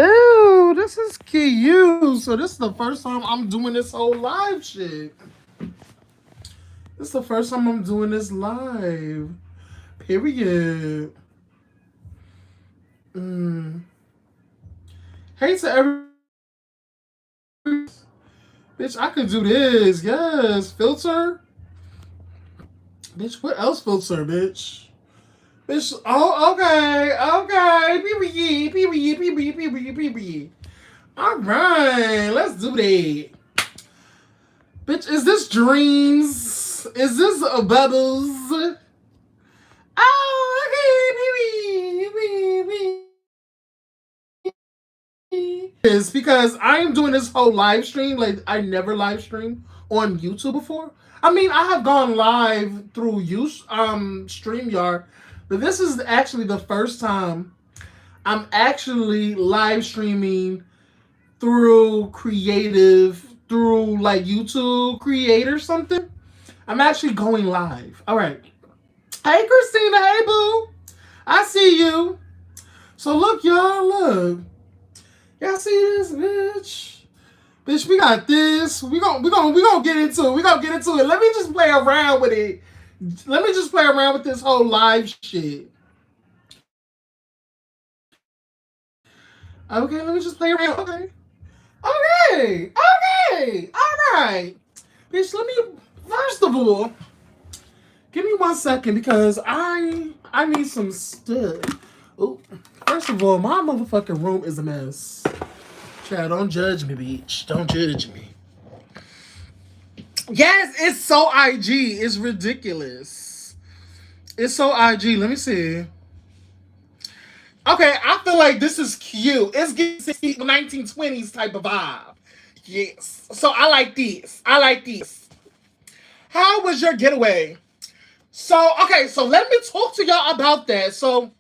Ew, this is cute. So this is the first time I'm doing this whole live shit. This is the first time I'm doing this live. Period. Mm. Hey to every bitch, I could do this. Yes, filter. Bitch, what else filter, bitch? Bitch, oh, okay, okay. Period, period, period, period, period. All right, let's do that. Bitch, is this dreams? Is this bubbles? Oh, okay. Is because I am doing this whole live stream. Like I never live streamed on YouTube before. I mean, I have gone live through StreamYard, but this is actually the first time I'm actually live streaming through like YouTube Creator something. I'm actually going live. All right. Hey, Christina. Hey, boo. I see you. So look, y'all. Look. Y'all see this, bitch? Bitch, we got this. We gonna get into it. We gonna get into it. Let me just play around with it. Let me just play around with this whole live shit. Okay, let me just play around. Okay. Okay. Okay. All right. Bitch, let me. First of all, give me 1 second because I need some stuff. Oh, first of all, my motherfucking room is a mess. Child, don't judge me, bitch. Don't judge me. Yes, it's so IG. It's ridiculous. It's so IG. Let me see. Okay, I feel like this is cute. It's getting 1920s type of vibe. Yes. So I like this. I like this. How was your getaway? So, okay, so let me talk to y'all about that. So,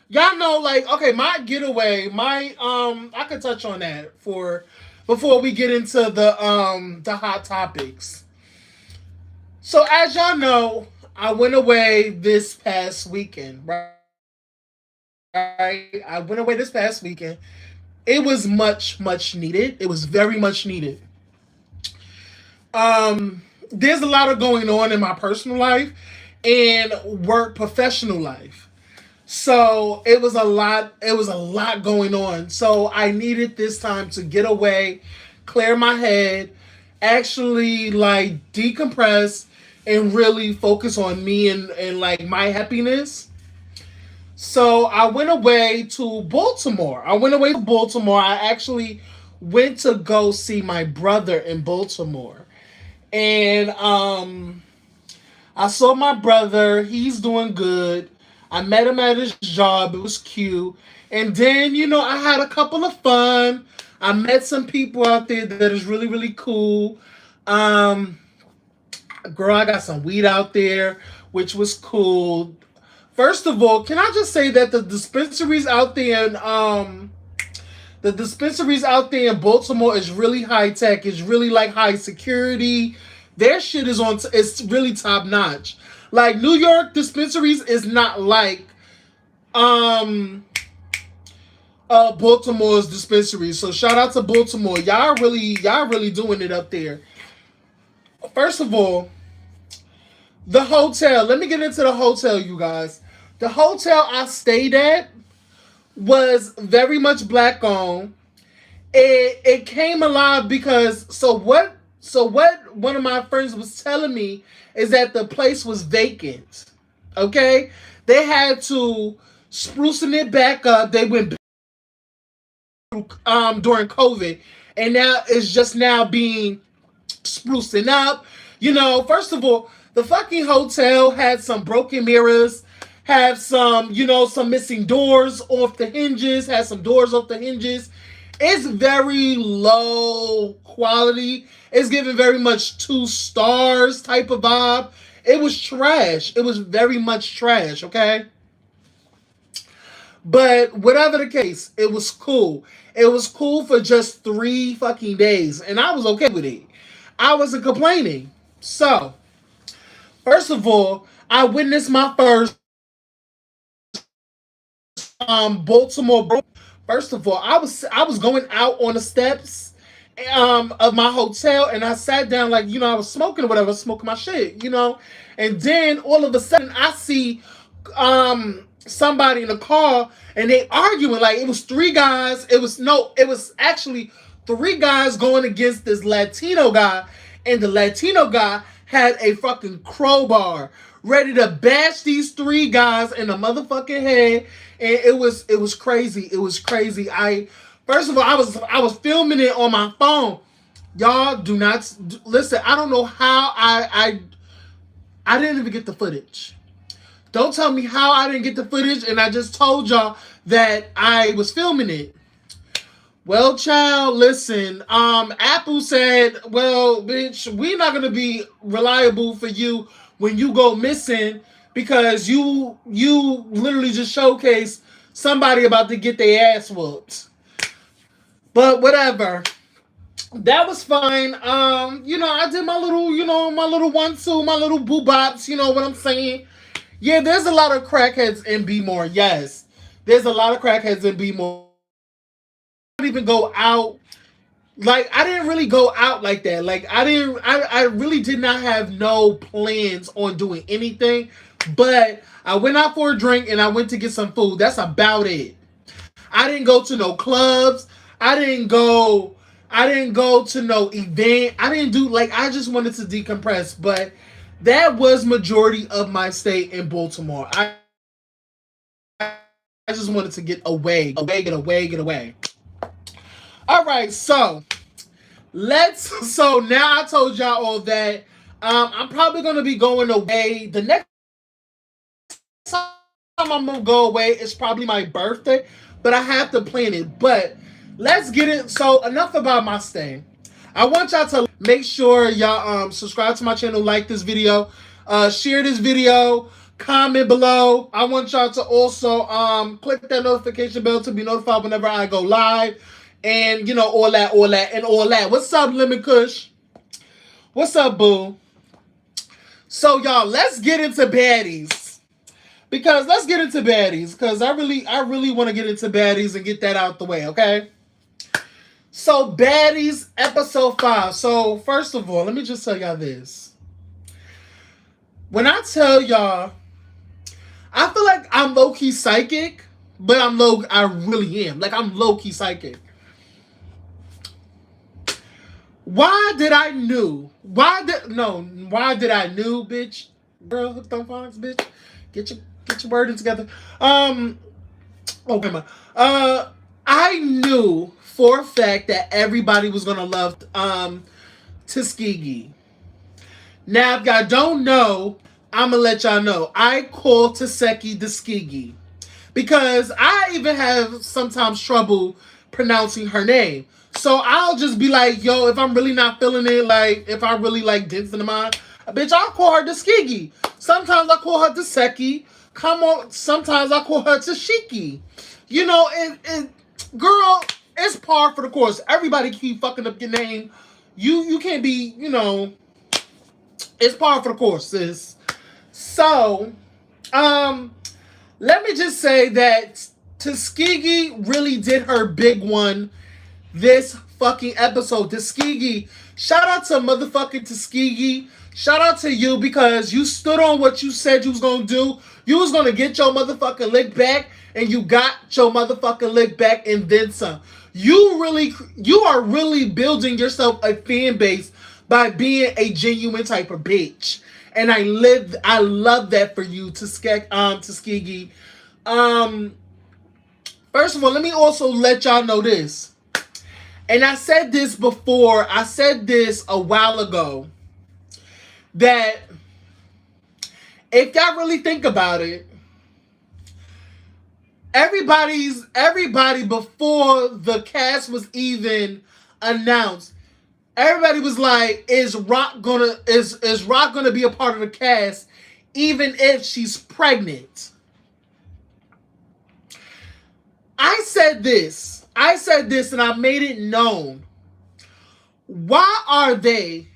y'all know, like, okay, my getaway, I could touch on that for before we get into the hot topics. So, as y'all know, I went away this past weekend, right? I went away this past weekend. It was much needed. It was very much needed. There's a lot of going on in my personal life and work professional life. So it was a lot going on. So I needed this time to get away, clear my head, actually like decompress and really focus on me and like my happiness. So I went away to Baltimore. I actually went to go see my brother in Baltimore. And I saw my brother. He's doing good. I met him at his job. It was cute. And then, I had a couple of fun. I met some people out there that is really, really cool. Um, Girl, I got some weed out there, which was cool. First of all, can I just say that the dispensaries out there in Baltimore is really high tech. It's really like high security. Their shit is it's really top notch. Like New York dispensaries is not like um Baltimore's dispensaries. So shout out to Baltimore. Y'all really doing it up there. First of all, the hotel. Let me get into the hotel, you guys. The hotel I stayed at was very much black owned. It came alive because so what one of my friends was telling me is that the place was vacant. Okay? They had to sprucing it back up. They went during COVID and now it's just now being sprucing up. First of all, the fucking hotel had some broken mirrors, had some missing doors off the hinges, had some doors off the hinges. It's very low quality. It's giving very much 2 stars type of vibe. It was trash. It was very much trash, okay? But whatever the case, it was cool. It was cool for just 3 fucking days, and I was okay with it. I wasn't complaining. So, first of all, I witnessed my first Baltimore First of all, I was going out on the steps of my hotel, and I sat down like, I was smoking or whatever, smoking my shit. And then all of a sudden I see somebody in the car, and they arguing. Like, it was three guys. It was actually three guys going against this Latino guy, and the Latino guy had a fucking crowbar ready to bash these three guys in the motherfucking head. And it was crazy. It was crazy. First of all, I was filming it on my phone. Y'all do not listen. I don't know how I didn't even get the footage. Don't tell me how I didn't get the footage, and I just told y'all that I was filming it. Well, child, listen. Apple said, "Well, bitch, we're not gonna be reliable for you when you go missing, because you literally just showcase somebody about to get their ass whooped." But whatever. That was fine. I did my little, my little 1-2, my little boo bops. You know what I'm saying? Yeah, there's a lot of crackheads in B More. Yes, there's a lot of crackheads in B More. I didn't even go out. Like, I didn't really go out like that. Like, I really did not have no plans on doing anything. But I went out for a drink and I went to get some food. That's about it. I didn't go to no clubs. I didn't go to no event. I didn't do, like, I just wanted to decompress. But that was majority of my stay in Baltimore. I just wanted to get away, get away, get away. All right, so so now I told y'all all that. I'm probably gonna be going away. The next time I'm gonna go away is probably my birthday, but I have to plan it. But let's get it. So enough about my stay. I want y'all to make sure y'all subscribe to my channel, like this video, share this video, comment below. I want y'all to also click that notification bell to be notified whenever I go live. And all that. What's up, Lemon Kush? What's up, boo? So y'all, let's get into Baddies. Because I really want to get into Baddies and get that out the way, okay? So Baddies episode 5. So first of all, let me just tell y'all this. When I tell y'all, I feel like I'm low-key psychic, but I really am. Like, I'm low-key psychic. Why did I knew, bitch? Girl, hooked on phonics, bitch. Get your wording together. Okay, I knew for a fact that everybody was gonna love Tuskegee. Now, if y'all don't know, I'm gonna let y'all know. I call Taseki Tuskegee because I even have sometimes trouble pronouncing her name. So I'll just be like, yo, if I'm really not feeling it, like, if I really like dents in the mind, bitch, I'll call her Tuskegee. Sometimes I call her Taseki. Come on, sometimes I call her Tashiki. Girl, it's par for the course. Everybody keep fucking up your name. You can't be, it's par for the course, sis. So, let me just say that Tuskegee really did her big one this fucking episode. Tuskegee, shout out to motherfucking Tuskegee. Shout out to you because you stood on what you said you was gonna do. You was gonna get your motherfucking lick back, and you got your motherfucking lick back and then some. You are really building yourself a fan base by being a genuine type of bitch. And I love that for you, Tuskegee. First of all, let me also let y'all know this. And I said this before. I said this a while ago. That if y'all really think about it, everybody before the cast was even announced, everybody was like, is Rock gonna be a part of the cast even if she's pregnant? I said this and I made it known. Why are they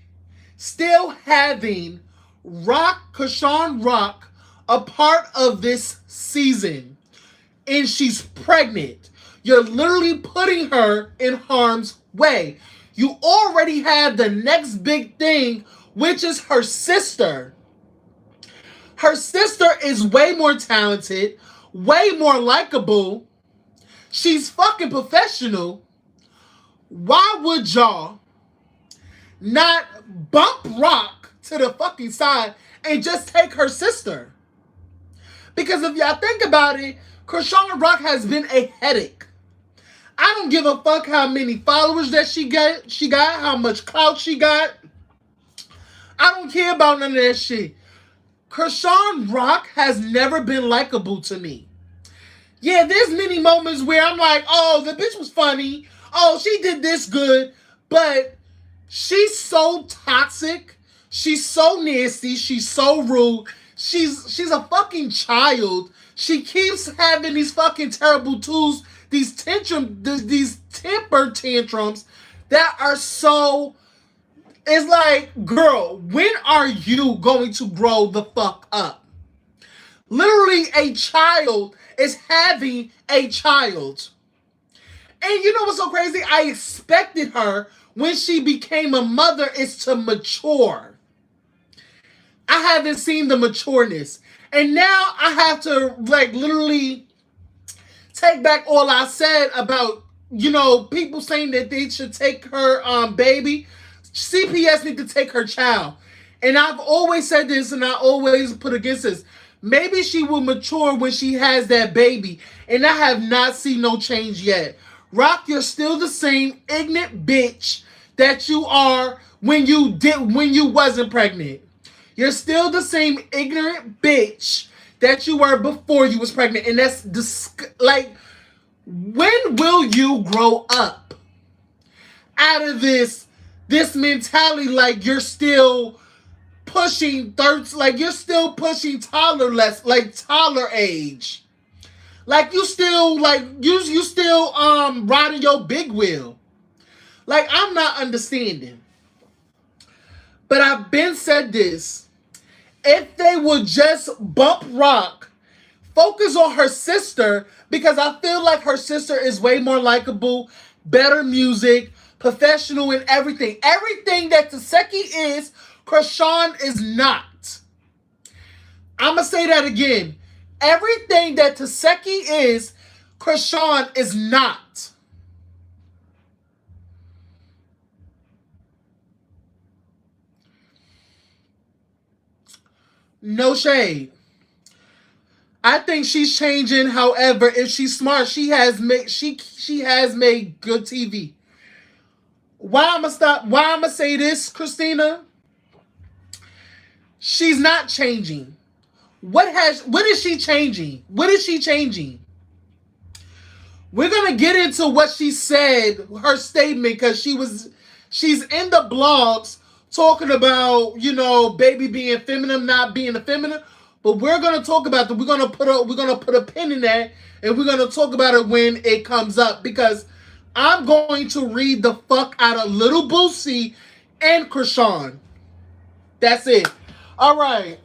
still having Chrisean Rock a part of this season and she's pregnant? You're literally putting her in harm's way. You already have the next big thing, which is her sister. Her sister is way more talented, way more likable. She's fucking professional. Why would y'all not bump Rock to the fucking side and just take her sister? Because if y'all think about it, Chrisean Rock has been a headache. I don't give a fuck how many followers that she got, how much clout she got. I don't care about none of that shit. Chrisean Rock has never been likable to me. Yeah, there's many moments where I'm like, oh, the bitch was funny. Oh, she did this good. But she's so toxic. She's so nasty. She's so rude. She's a fucking child. She keeps having these fucking terrible tools, these temper tantrums that are so. It's like, girl, when are you going to grow the fuck up? Literally, a child is having a child. And you know what's so crazy? I expected her, when she became a mother, is to mature. I haven't seen the matureness. And now I have to, like, literally take back all I said about, people saying that they should take her baby. CPS need to take her child. And I've always said this, and I always put against this. Maybe she will mature when she has that baby. And I have not seen no change yet. Rock, you're still the same ignorant bitch that you are when you wasn't pregnant. You're still the same ignorant bitch that you were before you was pregnant. And that's like, when will you grow up out of this mentality? Like, you're still pushing you're still pushing toddler age. Like, you still riding your big wheel. Like, I'm not understanding. But I've been said this. If they would just bump Rock, focus on her sister, because I feel like her sister is way more likable, better music, professional in everything. Everything that Taseki is, Chrisean is not. I'm going to say that again. Everything that Taseki is, Chrisean is not. No shade. I think she's changing. However, if she's smart, she has made good TV. Why I'ma say this, Christina? She's not changing. What is she changing? What is she changing? We're gonna get into what she said, her statement, because she's in the blogs talking about, baby being feminine, not being effeminate. But we're gonna talk about that. We're gonna put a pin in that, and we're gonna talk about it when it comes up, because I'm going to read the fuck out of Little Boosie and Chrisean. That's it. All right.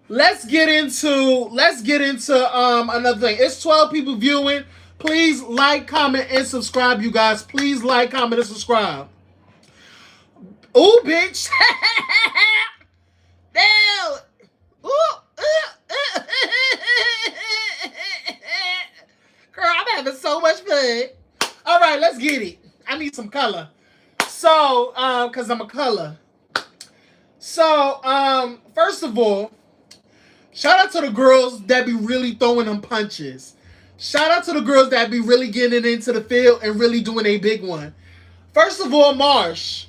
Let's get into another thing. It's 12 people viewing. Please like, comment, and subscribe, you guys. Please like, comment, and subscribe. Ooh, bitch. Damn. Ooh. Girl, I'm having so much fun. All right, let's get it. I need some color. So, because I'm a color. So, first of all, shout out to the girls that be really throwing them punches. Shout out to the girls that be really getting into the field and really doing a big one. First of all, Marsh.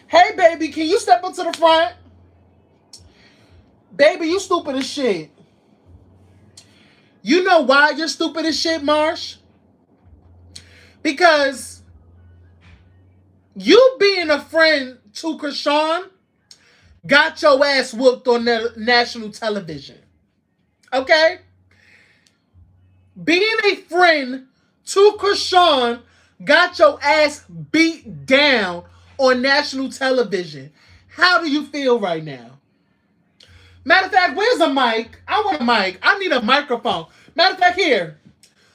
Hey, baby, can you step up to the front? Baby, you stupid as shit. You know why you're stupid as shit, Marsh? Because you being a friend to Chrisean got your ass whooped on national television. Okay? Being a friend to Chrisean got your ass beat down on national television. How do you feel right now? Matter of fact, where's a mic? I want a mic. I need a microphone. Matter of fact, here.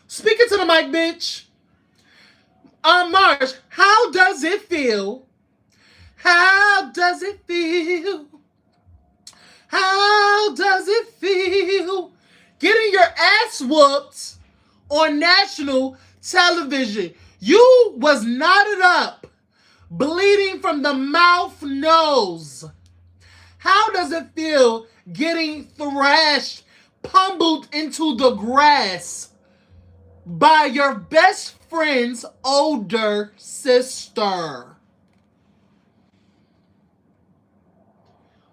Speaking to the mic, bitch. Marsh, how does it feel? How does it feel? How does it feel getting your ass whooped on national television? You was knotted up, bleeding from the mouth, nose. How does it feel getting thrashed, pummeled into the grass by your best friend's older sister?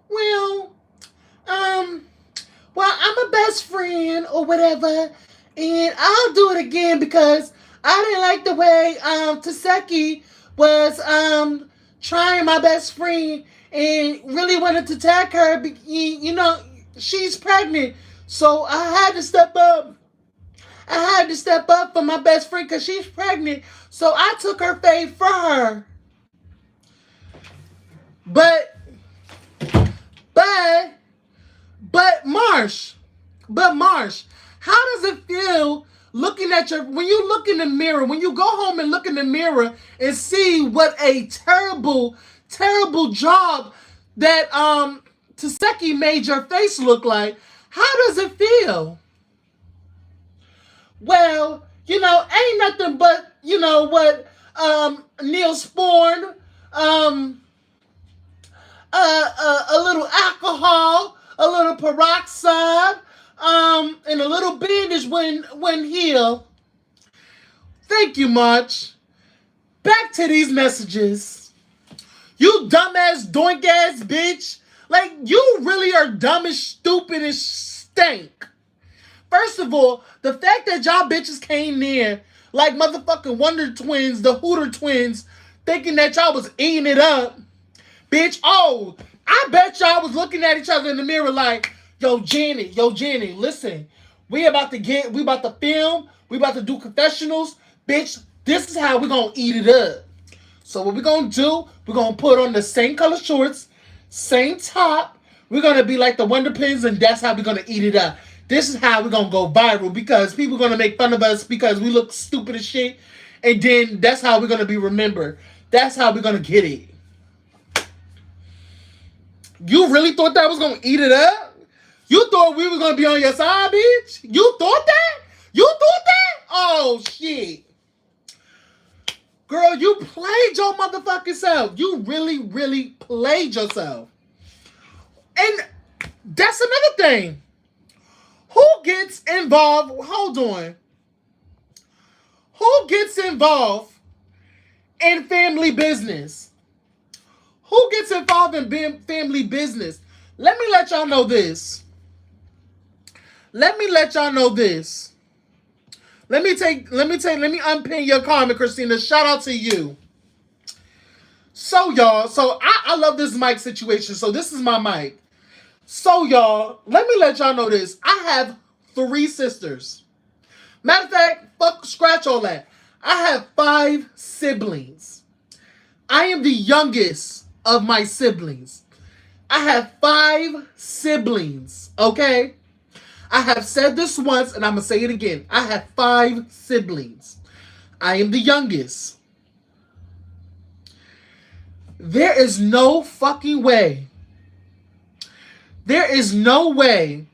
Well, I'm a best friend or whatever, and I'll do it again because I didn't like the way Taseki was trying my best friend and really wanted to attack her. You know, she's pregnant, so I had to step up. I had to step up for my best friend because she's pregnant, so I took her fave for her. But But, Marsh, how does it feel looking at when you look in the mirror, when you go home and look in the mirror and see what a terrible, terrible job that Taseki made your face look like? How does it feel? Well, ain't nothing but, what Neil Sporn, a little alcohol, a little peroxide, and a little bandage when heal. Thank you much. Back to these messages. You dumbass, doink ass bitch. Like, you really are dumb and stupid and stink. First of all, the fact that y'all bitches came near like motherfucking Wonder Twins, the Hooter Twins, thinking that y'all was eating it up. Bitch, oh, I bet y'all was looking at each other in the mirror like, yo, Jenny, listen, we about to film, we about to do confessionals. Bitch, this is how we gonna eat it up. So what we gonna do, we're gonna put on the same color shorts, same top. We're gonna be like the Wonder Pins, and that's how we're gonna eat it up. This is how we're gonna go viral because people are gonna make fun of us because we look stupid as shit. And then that's how we're gonna be remembered. That's how we're gonna get it. You really thought that was gonna eat it up? You thought we was gonna be on your side, bitch? You thought that? You thought that? Oh shit. Girl, you played your motherfucking self. You really, really played yourself. And that's another thing. Who gets involved? Hold on. Who gets involved in family business? Who gets involved in family business? Let me let y'all know this. Let me unpin your comment, Christina. Shout out to you. So, y'all, I love this mic situation. So, this is my mic. So, y'all, let me let y'all know this. I have 3 sisters. Matter of fact, scratch all that. I have 5 siblings. I am the youngest of my siblings. I have 5 siblings, okay? I have said this once, and I'm going to say it again. I have 5 siblings. I am the youngest. There is no fucking way. There is no way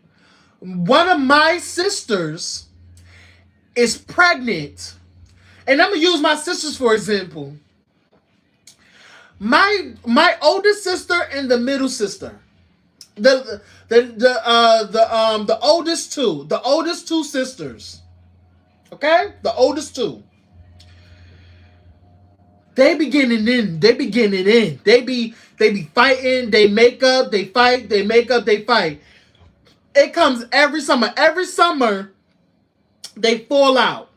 one of my sisters is pregnant. And I'm going to use my sisters for example. My oldest sister and the middle sister. The oldest two sisters. Okay? The oldest 2. They be getting in. They be fighting, they make up, they fight, they make up, they fight. It comes every summer. Every summer, they fall out.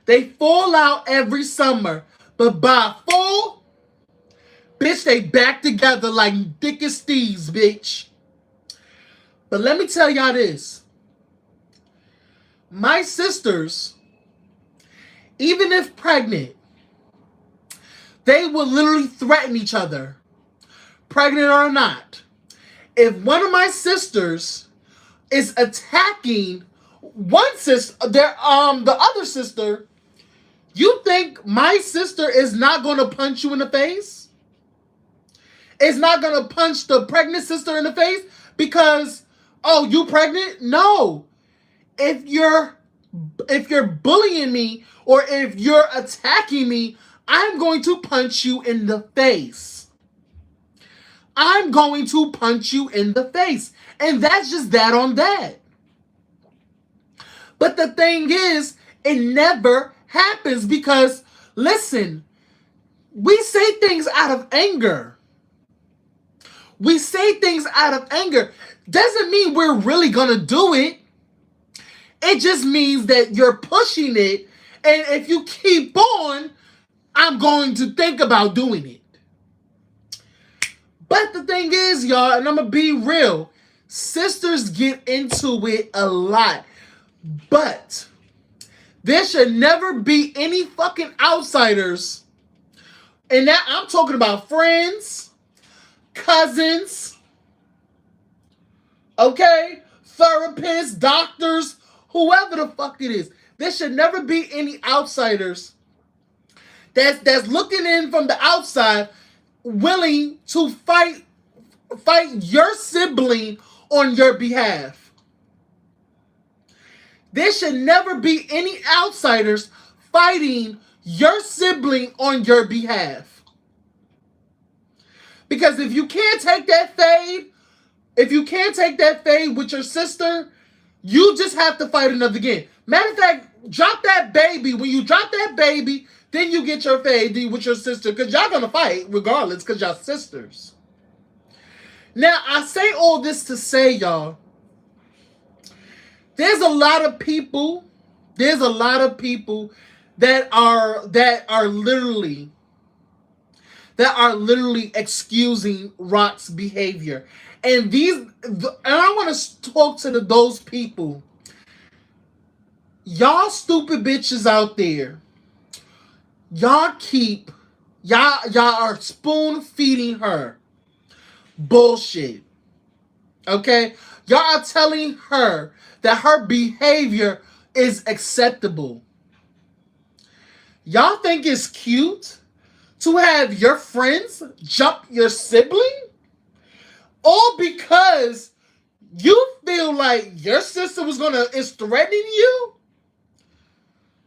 They fall out every summer. But by fall, bitch, they back together like Dick and Steve's, bitch. But let me tell y'all this. My sisters, even if pregnant, they will literally threaten each other, pregnant or not. If one of my sisters is attacking one sister, the other sister, you think my sister is not going to punch you in the face? Is not going to punch the pregnant sister in the face because, oh, you pregnant? No. If you're bullying me or if you're attacking me, I'm going to punch you in the face. I'm going to punch you in the face. And that's just that on that. But the thing is, it never happens because, listen, we say things out of anger. We say things out of anger. Doesn't mean we're really going to do it. It just means that you're pushing it. And if you keep on, I'm going to think about doing it. But the thing is, y'all, and I'm going to be real, sisters get into it a lot. But there should never be any fucking outsiders. And that I'm talking about friends, cousins, okay, therapists, doctors, whoever the fuck it is. There should never be any outsiders that's looking in from the outside willing to fight your sibling on your behalf. There should never be any outsiders fighting your sibling on your behalf. Because if you can't take that fade, with your sister, you just have to fight another game. Matter of fact, drop that baby. When you drop that baby, then you get your fade with your sister. Because y'all going to fight regardless because y'all sisters. Now, I say all this to say, y'all, there's a lot of people that are literally excusing Rock's behavior. And I want to talk to those people. Y'all stupid bitches out there. Y'all are spoon feeding her bullshit. Okay? Y'all are telling her that her behavior is acceptable. Y'all think it's cute to have your friends jump your sibling? All because you feel like your sister is threatening you?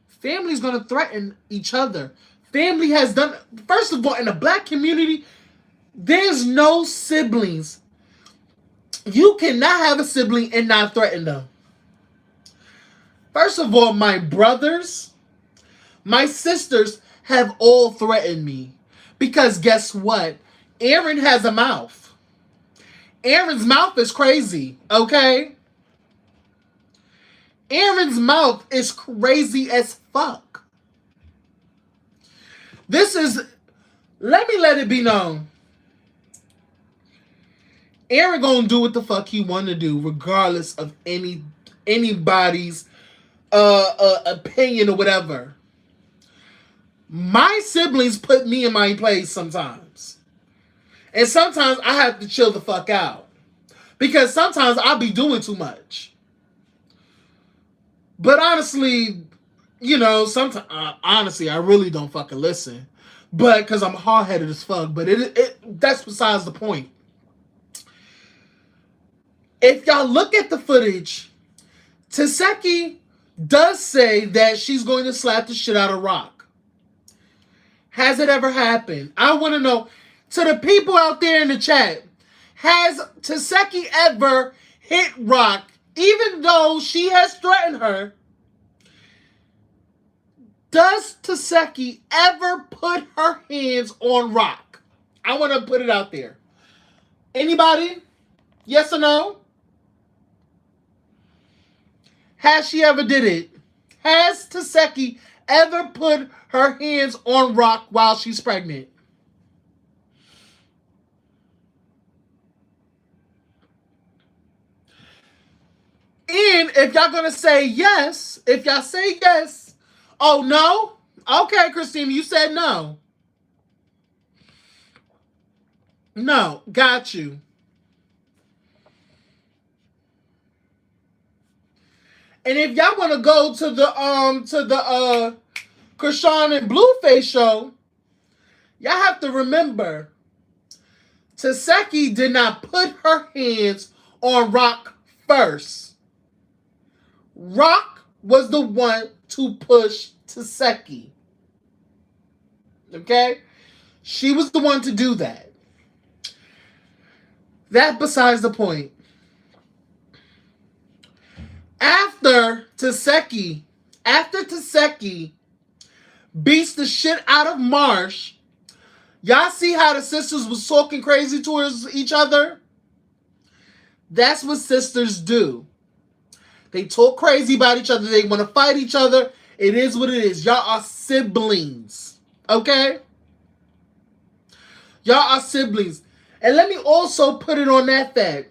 Family's gonna threaten each other. Family has done, first of all, in the black community, there's no siblings. You cannot have a sibling and not threaten them. First of all, my brothers, my sisters have all threatened me. Because guess what? Aaron has a mouth. Aaron's mouth is crazy, okay? Aaron's mouth is crazy as fuck. Let it be known. Aaron gonna do what the fuck he want to do, regardless of anybody's opinion or whatever. My siblings put me in my place sometimes. And sometimes I have to chill the fuck out. Because sometimes I'll be doing too much. But honestly, sometimes, honestly, I really don't fucking listen. But, because I'm hard-headed as fuck. But that's besides the point. If y'all look at the footage, Taseki does say that she's going to slap the shit out of Rock. Has it ever happened? I want to know, to the people out there in the chat, has Taseki ever hit Rock, even though she has threatened her? Does Taseki ever put her hands on Rock? I want to put it out there. Anybody? Yes or no? Has she ever did it? Has Taseki ever put her hands on Rock while she's pregnant? And if y'all gonna say yes, oh no? Okay, Christine, you said no. No, got you. And if y'all want to go to the Chrisean and Blueface show, y'all have to remember Taseki did not put her hands on Rock first. Rock was the one to push Taseki. Okay? She was the one to do that. That besides the point. After Taseki beats the shit out of Marsh, y'all see how the sisters was talking crazy towards each other? That's what sisters do. They talk crazy about each other. They want to fight each other. It is what it is. Y'all are siblings. Okay? Y'all are siblings. And let me also put it on that fact.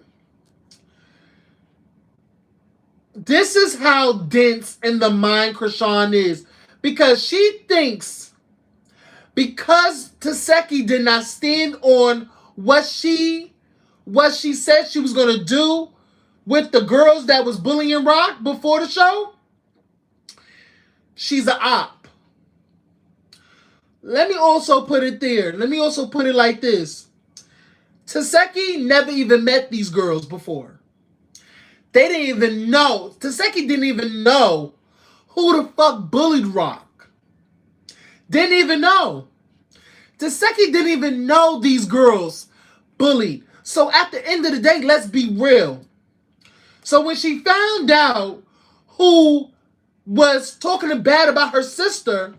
This is how dense in the mind Chrisean is. Because she thinks because Taseki did not stand on what she said she was going to do with the girls that was bullying Rock before the show, she's an op. Let me also put it there. Let me also put it like this. Taseki never even met these girls before. They didn't even know. Taseki didn't even know who the fuck bullied Rock. Didn't even know. Taseki didn't even know these girls bullied. So at the end of the day, let's be real. So when she found out who was talking bad about her sister,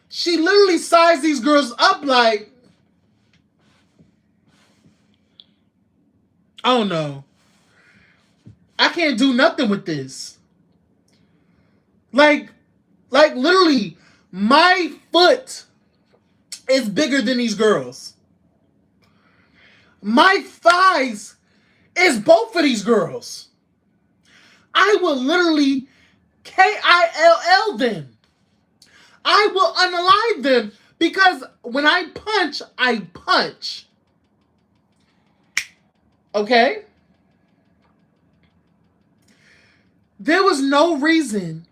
she literally sized these girls up like, oh no, I can't do nothing with this. Like literally, my foot is bigger than these girls. My thighs is both of these girls. I will literally KILL them. I will unalive them because when I punch, I punch. Okay? There was no reason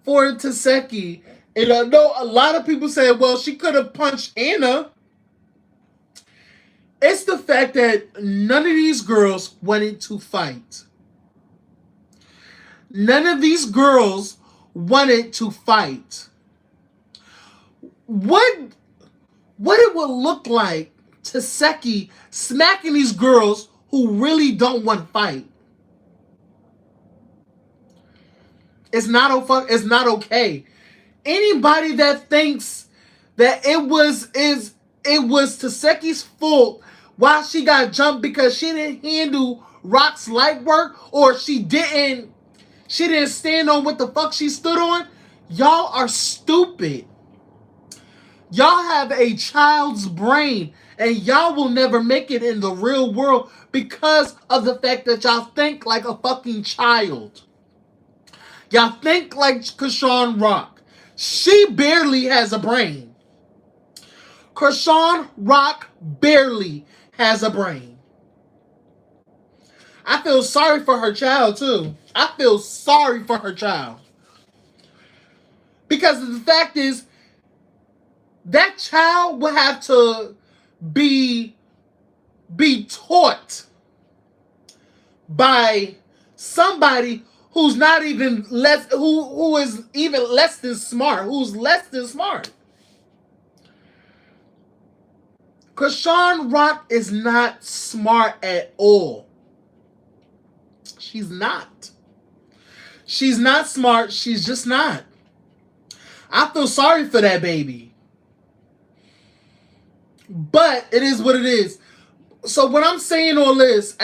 for Taseki, and I know a lot of people say, well, she could have punched Anna. It's the fact that none of these girls wanted to fight. None of these girls wanted to fight. What it would look like Taseki smacking these girls who really don't want to fight. It's not okay. Anybody that thinks that it was Taseki's fault why she got jumped because she didn't handle Rock's light work or she didn't stand on what the fuck she stood on, y'all are stupid. Y'all have a child's brain and y'all will never make it in the real world because of the fact that y'all think like a fucking child. Y'all think like Chrisean Rock. She barely has a brain. Chrisean Rock barely has a brain. I feel sorry for her child too. I feel sorry for her child. Because the fact is, that child will have to be taught by somebody who's not even less, who is even less than smart, who's less than smart. Chrisean Rock is not smart at all. She's not. She's not smart. She's just not. I feel sorry for that baby. But it is what it is. So when I'm saying all this,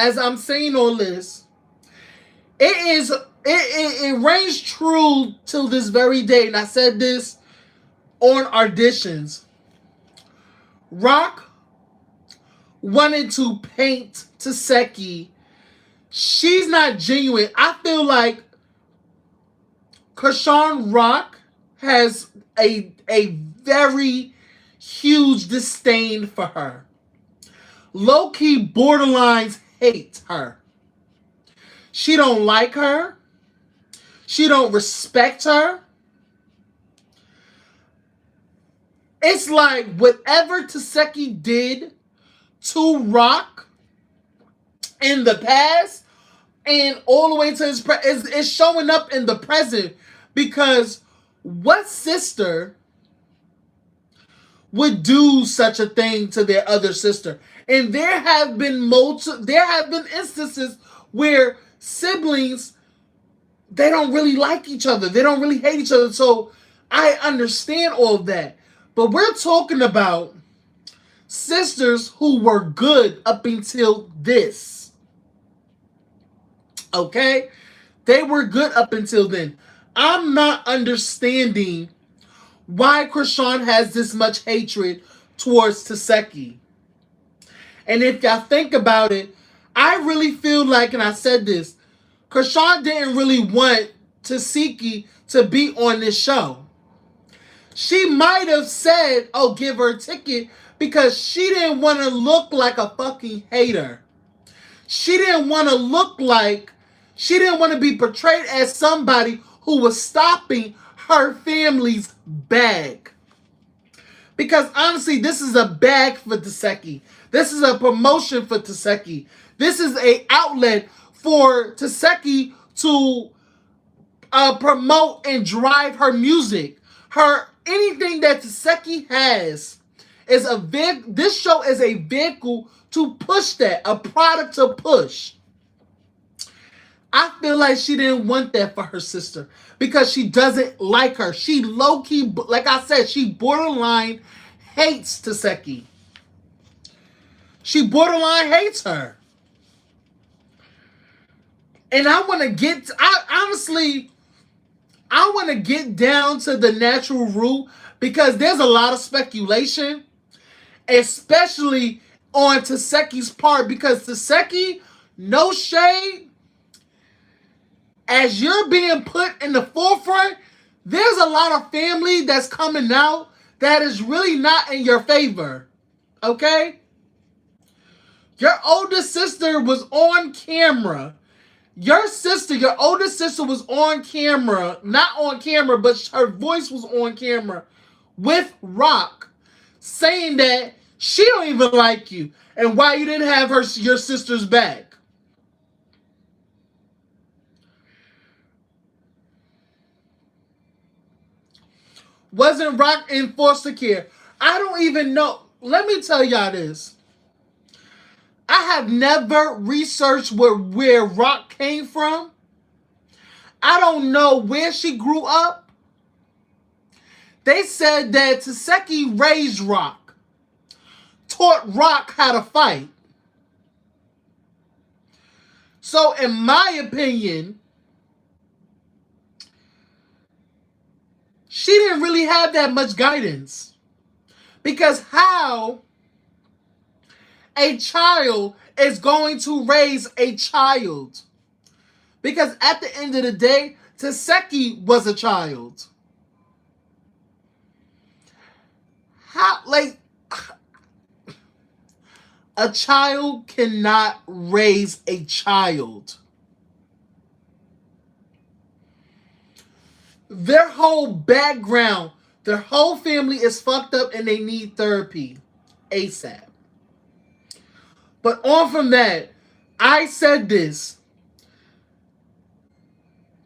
it reigns true till this very day. And I said this on auditions. Rock wanted to paint Taseki. She's not genuine. I feel like Chrisean Rock has a very huge disdain for her. Low-key borderlines hate her. She don't like her. She don't respect her. It's like whatever Taseki did to Rock in the past and all the way to his is showing up in the present, because what sister would do such a thing to their other sister? And there have been instances where siblings, they don't really like each other. They don't really hate each other. So I understand all of that. But we're talking about sisters who were good up until this. Okay? They were good up until then. I'm not understanding why Chrisean has this much hatred towards Taseki. And if y'all think about it, I really feel like, and I said this, Chrisean didn't really want Taseki to be on this show. She might have said, oh, give her a ticket, because she didn't want to look like a fucking hater. She didn't want to be portrayed as somebody who was stopping her family's bag. Because honestly, this is a bag for Taseki. This is a promotion for Taseki. This is an outlet for Taseki to promote and drive her music. Anything that Taseki has is this show is a vehicle to push that, a product to push. I feel like she didn't want that for her sister because she doesn't like her. She low-key, like I said, she borderline hates Taseki. She borderline hates her. And I want to get down to the natural root, because there's a lot of speculation, especially on Taseki's part, because Taseki, no shade, as you're being put in the forefront, there's a lot of family that's coming out that is really not in your favor. Okay? Your older sister was on camera. Your older sister was on camera, not on camera, but her voice was on camera with Rock, saying that she don't even like you and why you didn't have your sister's back. Wasn't Rock in foster care? I don't even know. Let me tell y'all this. I have never researched where Rock came from. I don't know where she grew up. They said that Taseki raised Rock, taught Rock how to fight. So in my opinion, she didn't really have that much guidance. Because how a child is going to raise a child? Because at the end of the day, Taseki was a child. A child cannot raise a child. Their whole background, their whole family is fucked up and they need therapy ASAP. But on from that, I said this.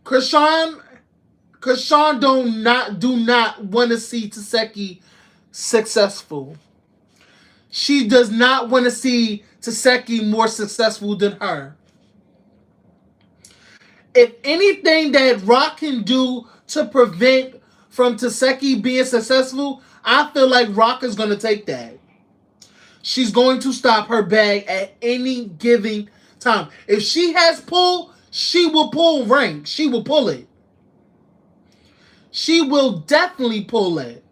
Chrisean do not want to see Taseki successful. She does not want to see Taseki more successful than her. If anything that Rock can do to prevent from Taseki being successful, I feel like Rock is going to take that. She's going to stop her bag at any given time. If she has pull, she will pull rank. She will pull it. She will definitely pull it.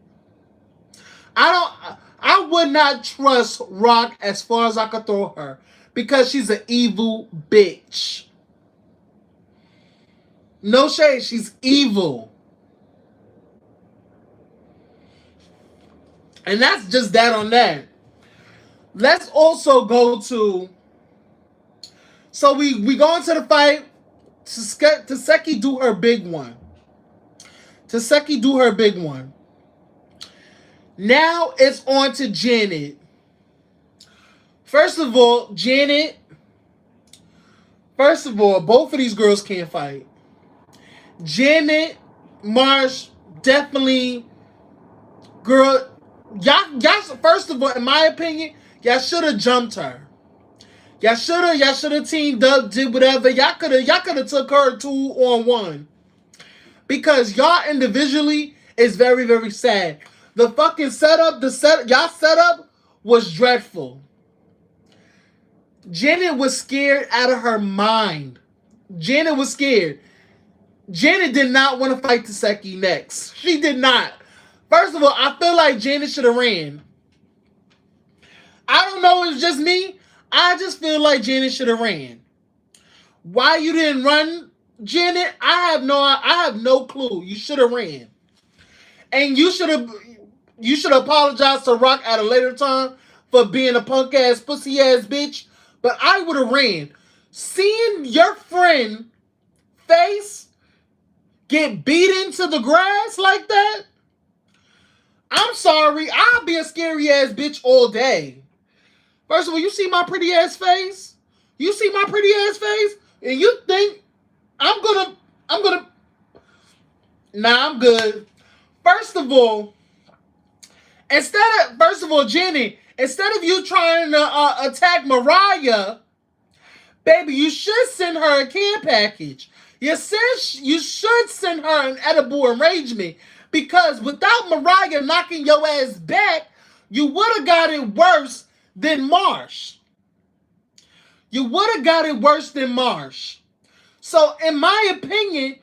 I would not trust Rock as far as I could throw her, because she's an evil bitch. No shade, she's evil. And that's just that on that. Let's also go to... So we go into the fight. Taseki do her big one. Taseki do her big one. Now it's on to Janet. First of all, Janet. First of all, both of these girls can't fight. Janet, Marsh, definitely, girl. Y'all. First of all, in my opinion, y'all should have jumped her. Y'all should have teamed up, did whatever. Y'all could have took her 2-on-1 because y'all individually is very, very sad. The fucking setup, y'all setup was dreadful. Janet was scared out of her mind. Janet was scared. Janet did not want to fight Taseki next. She did not. First of all, I feel like Janet should have ran. I don't know, it's just me. I just feel like Janet should have ran. Why you didn't run, Janet? I have no clue. You should have ran. And you should apologize to Rock at a later time for being a punk ass, pussy ass bitch. But I would have ran. Seeing your friend face get beat into the grass like that, I'm sorry. I'll be a scary ass bitch all day. First of all, you see my pretty ass face? You see my pretty ass face? And you think I'm gonna nah, I'm good. First of all, Jenny, instead of you trying to attack Mariah, baby, you should send her a care package. You should send her an edible arrangement because without Mariah knocking your ass back, you would have got it worse than Marsh. You would have got it worse than Marsh. So, in my opinion,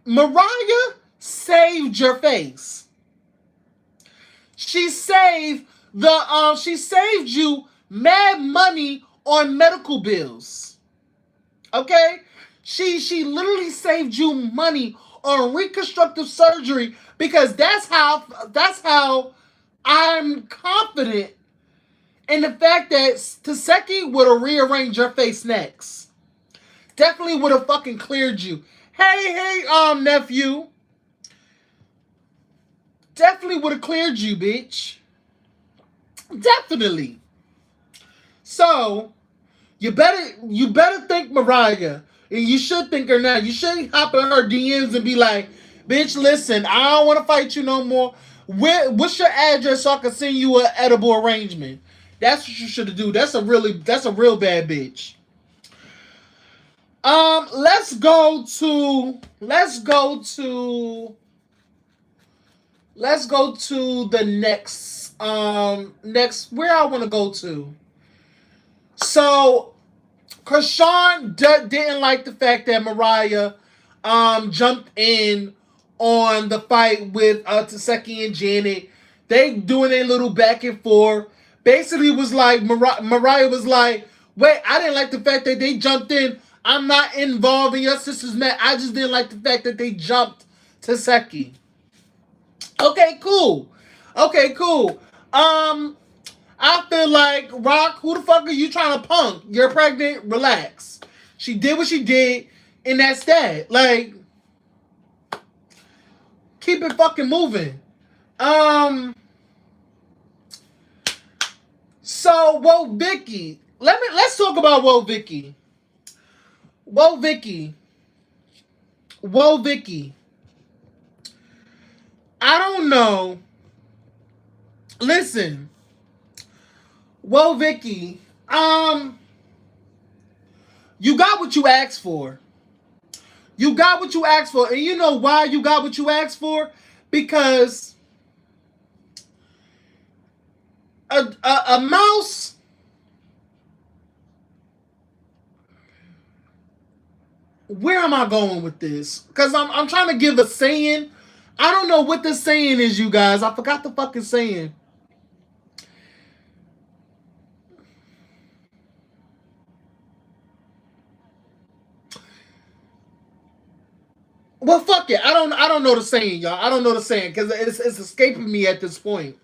Mariah saved your face. She saved you mad money on medical bills. Okay? She literally saved you money on reconstructive surgery because that's how I'm confident in the fact that Taseki would have rearranged your face next. Definitely would have fucking cleared you. Hey, nephew. Definitely would have cleared you, bitch. Definitely. So, you better think Mariah. And you should think her now. You shouldn't hop in her DMs and be like, bitch, listen, I don't want to fight you no more. What's your address so I can send you an edible arrangement? That's what you should do. That's a real bad bitch. Let's go to the next where I want to go to. So Chrisean didn't like the fact that Mariah jumped in on the fight with Taseki and Janet. They doing a little back and forth. Basically was like Mariah was like, wait, I didn't like the fact that they jumped in. I'm not involved in your sister's match. I just didn't like the fact that they jumped Taseki. Okay, cool. I feel like, Rock, who the fuck are you trying to punk? You're pregnant, relax. She did what she did, and that's that. Like, keep it fucking moving. So, Whoa Vicky. Let's talk about Whoa Vicky. Whoa Vicky. I don't know. Listen. Whoa Vicky. You got what you asked for. You got what you asked for. And you know why you got what you asked for? Because a mouse where am I going with this? Because I'm trying to give a saying. I don't know what the saying is, you guys. I forgot the fucking saying. Well, fuck it. I don't know the saying, y'all. I don't know the saying because it's escaping me at this point.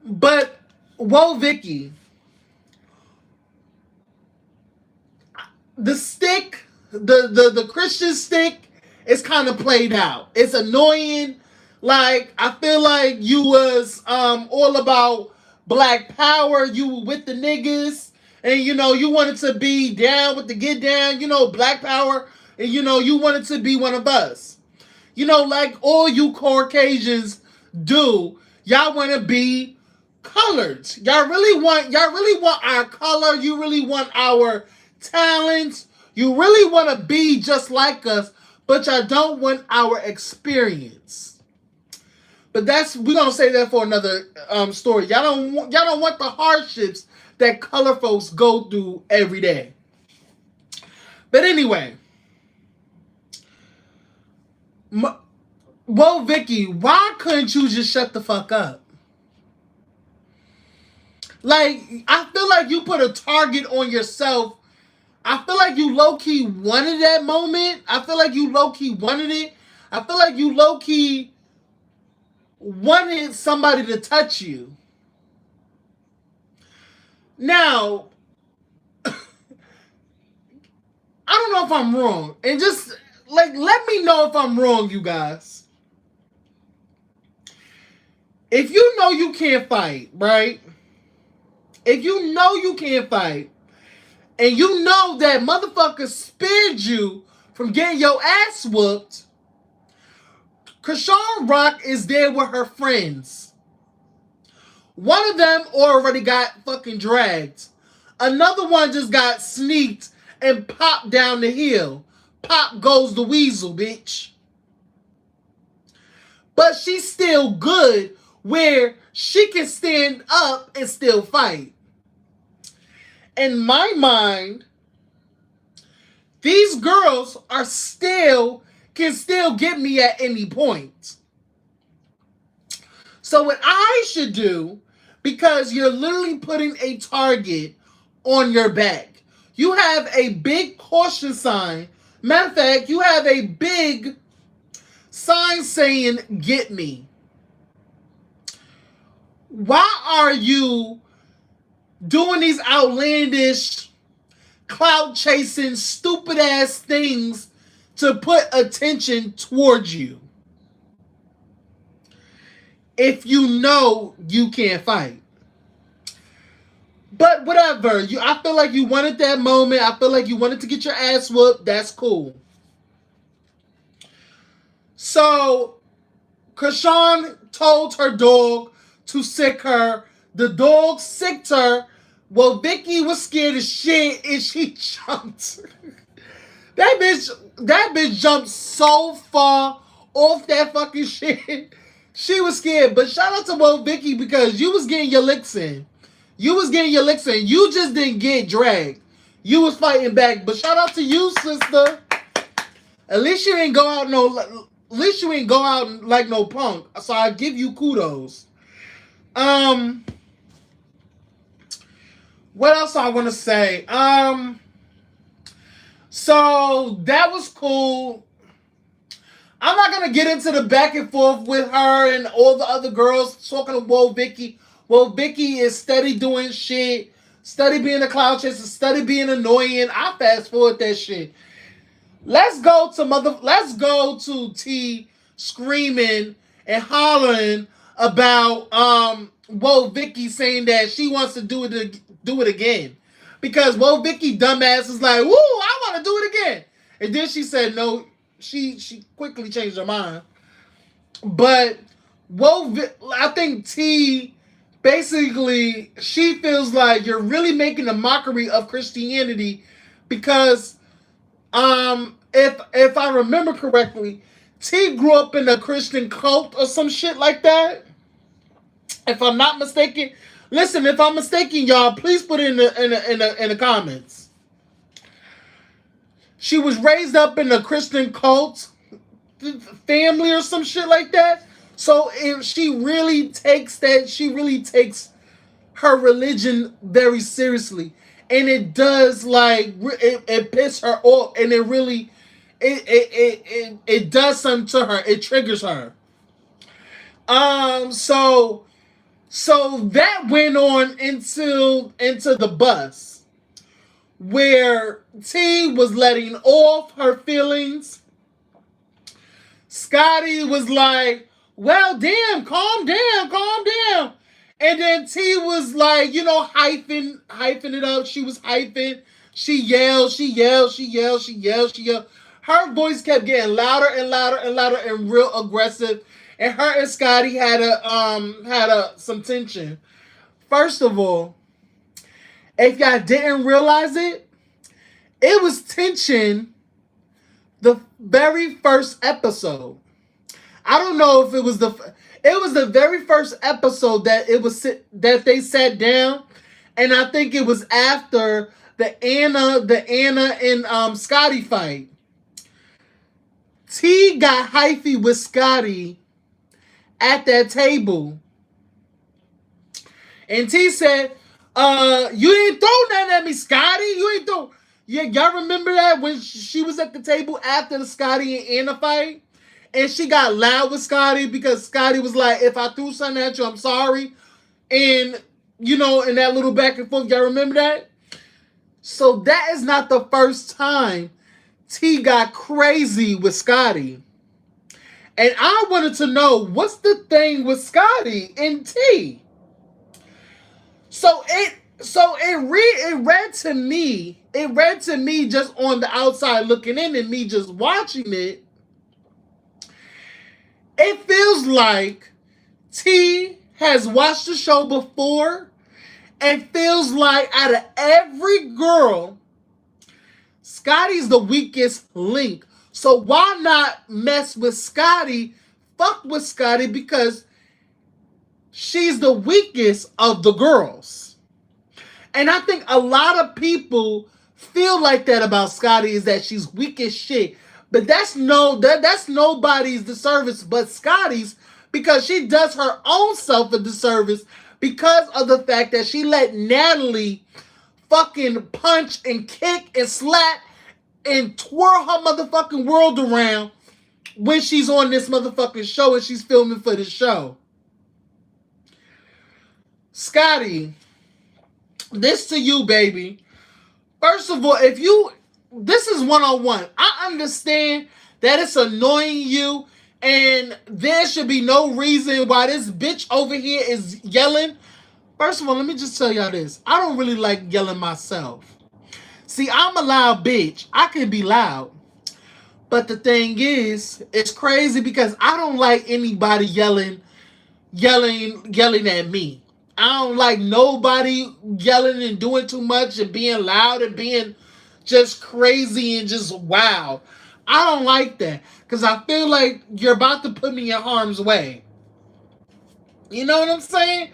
But Whoa Vicky, the stick, the Christian stick is kind of played out. It's annoying. Like, I feel like you was all about black power. You were with the niggas, and you wanted to be down with the get down. Black power, and you wanted to be one of us. Like all you Caucasians do. Y'all want to be colored. Y'all really want our color. You really want our talents. You really want to be just like us, but y'all don't want our experience. But we're gonna say that for another story. Y'all don't want the hardships that color folks go through every day. But anyway, well, Vicky, why couldn't you just shut the fuck up? Like, I feel like you put a target on yourself. I feel like you low-key wanted that moment. I feel like you low-key wanted it. I feel like you low-key wanted somebody to touch you. Now, I don't know if I'm wrong. And just, like, let me know if I'm wrong, you guys. If you know you can't fight, right? If you know you can't fight, and you know that motherfucker spared you from getting your ass whooped, Chrisean Rock is there with her friends. One of them already got fucking dragged. Another one just got sneaked and popped down the hill. Pop goes the weasel, bitch. But she's still good where she can stand up and still fight. In my mind, these girls can still get me at any point. So what I should do, because you're literally putting a target on your back, you have a big caution sign. Matter of fact, you have a big sign saying, "Get me." Why are you doing these outlandish, clout chasing, stupid ass things to put attention towards you if you know you can't fight? But whatever. I feel like you wanted that moment. I feel like you wanted to get your ass whooped. That's cool. So, Chrisean told her dog to sick her. The dog sicked her. Well, Vicky was scared as shit and she jumped. That bitch jumped so far off that fucking shit. She was scared. But shout out to Will Vicky, because you was getting your licks in. You just didn't get dragged. You was fighting back. But shout out to you, sister. At least you ain't go out like no punk. So I give you kudos. What else I want to say? So that was cool. I'm not gonna get into the back and forth with her and all the other girls talking to Whoa Vicky. Well, Vicky is steady doing shit, steady being a cloud chaser, steady being annoying. I fast forward that shit. Let's go to T screaming and hollering about Whoa Vicky saying that she wants to do it again. Because Whoa Vicky dumbass is like, woo, I want to do it again. And then she said no. She quickly changed her mind. But I think T basically, she feels like you're really making a mockery of Christianity, because if I remember correctly, T grew up in a Christian cult or some shit like that. If I'm not mistaken. Listen, if I'm mistaken, y'all, please put it in the comments. She was raised up in a Christian cult family or some shit like that. So if she really takes her religion very seriously, and it does, like, it piss her off, and it really it does something to her. It triggers her. So that went on into the bus. where T was letting off her feelings. Scotty was like, well, damn, calm down, calm down. And then T was like, hyping it up. She was hyping. She yelled, she yelled, she yelled, she yelled, she yelled. Her voice kept getting louder and louder and louder and real aggressive. And her and Scotty had some tension. First of all, if y'all didn't realize it, it was tension the very first episode. I don't know if it was the very first episode that they sat down, and I think it was after the Anna and Scotty fight. T got hyphy with Scotty at that table, and T said, you ain't throw nothing at me, Scotty. You ain't throw. Yeah, y'all remember that when she was at the table after the Scotty and Anna fight? And she got loud with Scotty because Scotty was like, if I threw something at you, I'm sorry. And, in that little back and forth, y'all remember that? So that is not the first time T got crazy with Scotty. And I wanted to know, what's the thing with Scotty and T? So it read to me just on the outside looking in and me just watching it. It feels like T has watched the show before and feels like out of every girl, Scotty's the weakest link. So why not mess with Scotty, fuck with Scotty, because she's the weakest of the girls. And I think a lot of people feel like that about Scotty, is that she's weak as shit. But that's nobody's disservice but Scotty's, because she does her own self a disservice because of the fact that she let Natalie fucking punch and kick and slap and twirl her motherfucking world around when she's on this motherfucking show and she's filming for the show. Scotty, this to you, baby. First of all, this is one-on-one. I understand that it's annoying you, and there should be no reason why this bitch over here is yelling. First of all, let me just tell y'all this. I don't really like yelling myself. See, I'm a loud bitch. I can be loud. But the thing is, it's crazy because I don't like anybody yelling at me. I don't like nobody yelling and doing too much and being loud and being just crazy and just wow. I don't like that because I feel like you're about to put me in harm's way. You know what I'm saying?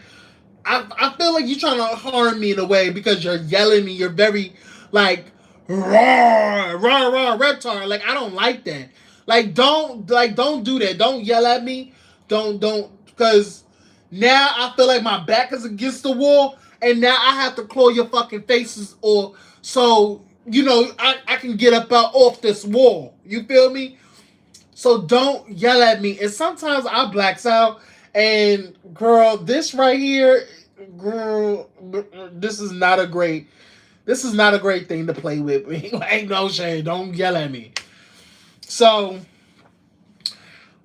I feel like you're trying to harm me in a way because you're yelling and you're very like raw reptar. Like I don't like that. Don't do that. Don't yell at me. Don't because now I feel like my back is against the wall and now I have to claw your fucking faces or so I can get up out off this wall. You feel me? So don't yell at me. And sometimes I blacks out. And girl, this right here, girl, this is not a great thing to play with me. Like no shade. Don't yell at me. So,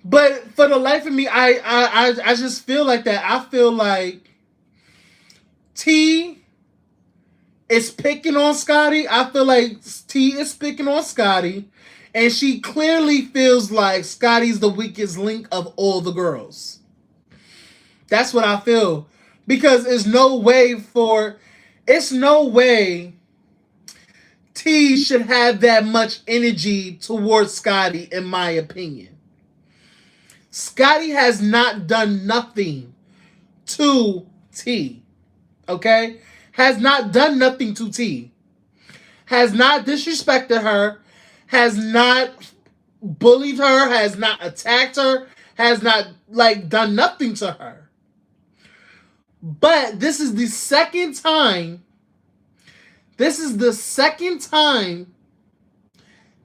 but for the life of me, I just feel like that. I feel like T is picking on Scotty. I feel like T is picking on Scotty. And she clearly feels like Scotty's the weakest link of all the girls. That's what I feel. Because it's no way T should have that much energy towards Scotty, in my opinion. Scotty has not done nothing to T. Okay? Has not done nothing to T. Has not disrespected her. Has not bullied her. Has not attacked her. Has not, done nothing to her. But this is the second time.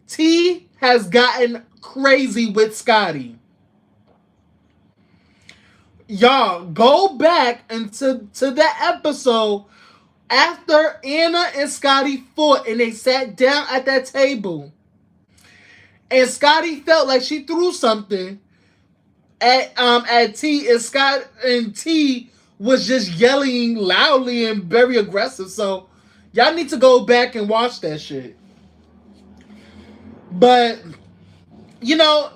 T has gotten crazy with Scotty. Y'all, go back into that episode After Anna and Scotty fought and they sat down at that table, and Scotty felt like she threw something at T, and Scott and T was just yelling loudly and very aggressive. So y'all need to go back and watch that shit. But you know,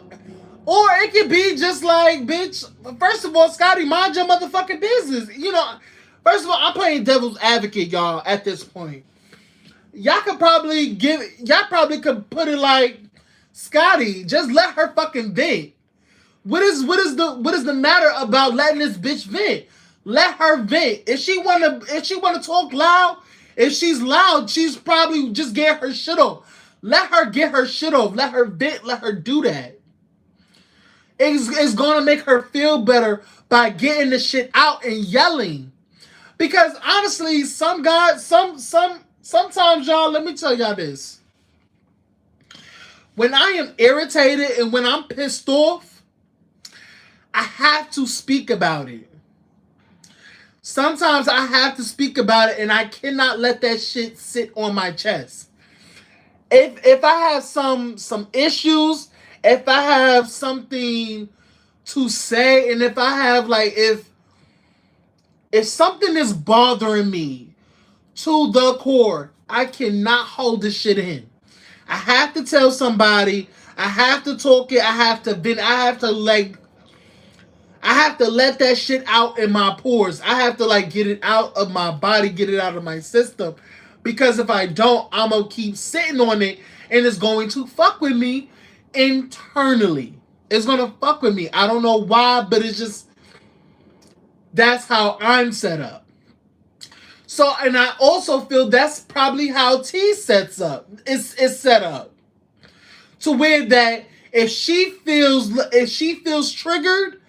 or it could be just like, bitch, first of all, Scotty, mind your motherfucking business. You know, first of all, I'm playing devil's advocate, y'all, at this point. Y'all probably could put it like, Scotty, just let her fucking vent. What is the matter about letting this bitch vent? Let her vent. If she wanna talk loud, if she's loud, she's probably just get her shit off. Let her get her shit off. Let her vent. Let her do that. It's gonna make her feel better by getting the shit out and yelling. Because honestly, sometimes y'all, let me tell y'all this. When I am irritated and when I'm pissed off, I have to speak about it. Sometimes I have to speak about it and I cannot let that shit sit on my chest. If I have some issues, if I have something to say, and if I have like if something is bothering me to the core, I cannot hold this shit in. I have to tell somebody. I have to talk it. I have to vent. I have to let that shit out in my pores. I have to like get it out of my body, get it out of my system. Because if I don't, I'm gonna keep sitting on it and it's going to fuck with me internally. It's gonna fuck with me. I don't know why, but it's just, that's how I'm set up. So, and I also feel that's probably how T sets up. It's set up to where that if she feels triggered,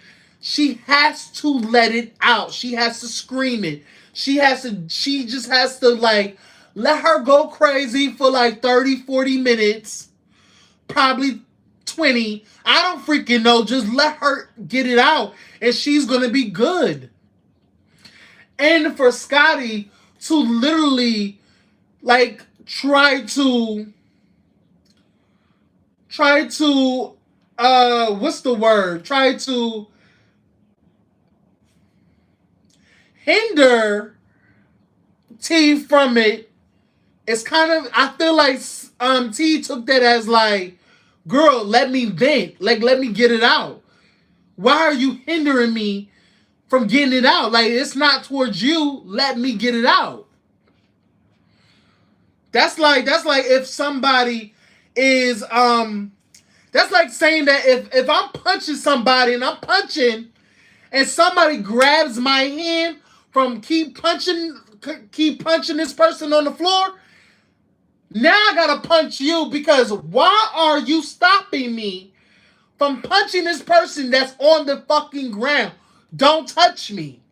she has to let it out. She has to scream it. She just has to like let her go crazy for like 30, 40 minutes, probably 20. I don't freaking know. Just let her get it out and she's going to be good. And for Scotty to literally like try to what's the word? Try to hinder T from it. It's kind of, I feel like T took that as like, girl, let me vent. Like, let me get it out. Why are you hindering me from getting it out? Like, it's not towards you. Let me get it out. That's like if somebody is that's like saying that if I'm punching somebody and I'm punching and somebody grabs my hand from keep punching this person on the floor, now I gotta punch you because why are you stopping me from punching this person that's on the fucking ground? Don't touch me.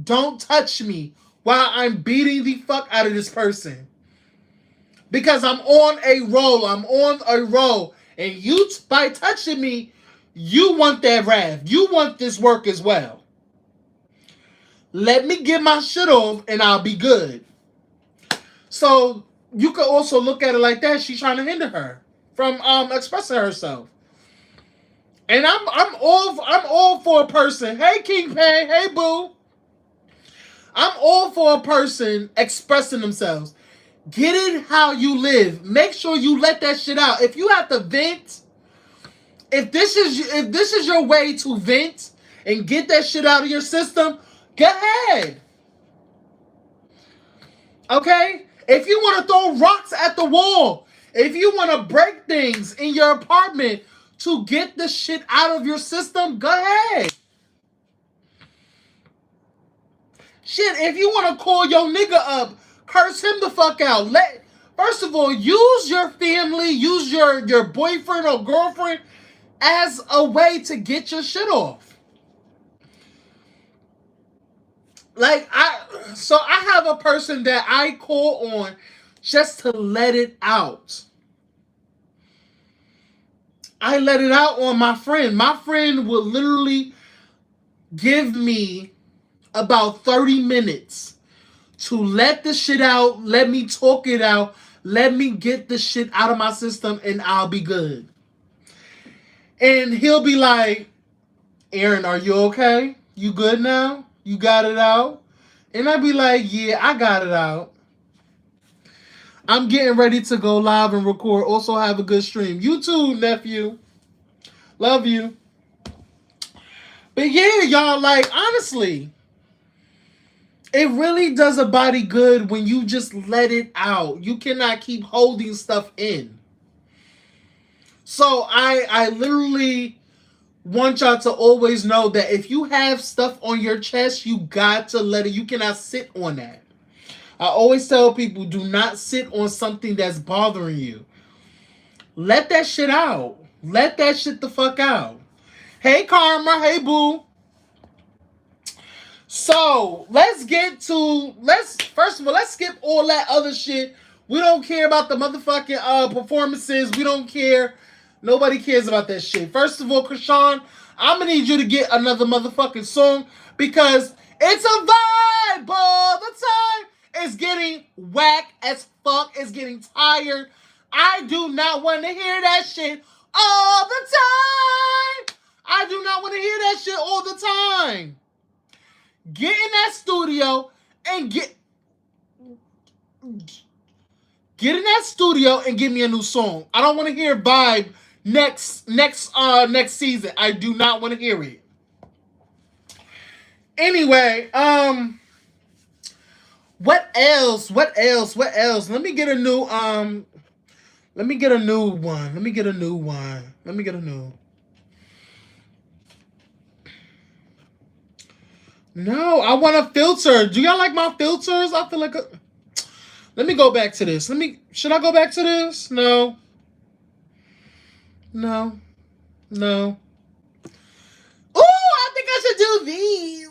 Don't touch me while I'm beating the fuck out of this person. Because I'm on a roll. I'm on a roll. And you, by touching me, you want that wrath. You want this work as well. Let me get my shit off and I'll be good. So you could also look at it like that. She's trying to hinder her from expressing herself. And I'm all for a person. Hey King Pay, hey Boo. I'm all for a person expressing themselves. Get it how you live. Make sure you let that shit out. If you have to vent, if this is your way to vent and get that shit out of your system, go ahead. Okay? If you want to throw rocks at the wall, if you want to break things in your apartment to get the shit out of your system, go ahead. Shit, if you want to call your nigga up, curse him the fuck out. First of all, use your family, use your boyfriend or girlfriend as a way to get your shit off. Like, I have a person that I call on just to let it out. I let it out on my friend. My friend will literally give me about 30 minutes to let the shit out. Let me talk it out. Let me get the shit out of my system and I'll be good. And he'll be like, Aaron, are you okay? You good now? You got it out? And I'd be like, yeah, I got it out. I'm getting ready to go live and record. Also have a good stream. You too, nephew. Love you. But yeah, y'all, like, honestly, it really does a body good when you just let it out. You cannot keep holding stuff in. So I literally want y'all to always know that if you have stuff on your chest, you got to let it. You cannot sit on that. I always tell people, do not sit on something that's bothering you. Let that shit out. Let that shit the fuck out. Hey, Karma. Hey, Boo. So let's first of all, let's skip all that other shit. We don't care about the motherfucking performances. We don't care. Nobody cares about that shit. First of all, Chrisean, I'm gonna need you to get another motherfucking song because it's a vibe all the time. It's getting whack as fuck. It's getting tired. I do not want to hear that shit all the time. I do not want to hear that shit all the time. Get in that studio and get in that studio and give me a new song. I don't want to hear Vibe next season. I do not want to hear it. Anyway, what else? Let me get a new one. No, I want a filter. Do y'all like my filters? I feel like let me go back to this. Should I go back to this? No. Ooh, I think I should do these.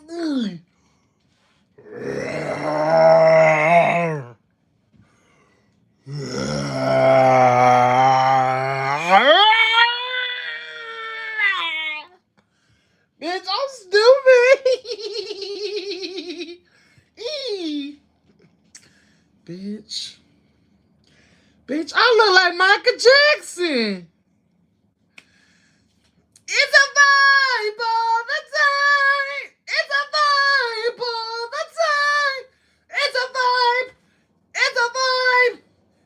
Bitch, I'm stupid. Bitch, I look like Michael Jackson. It's a vibe all the time. It's a vibe all the time. It's a vibe. It's a vibe.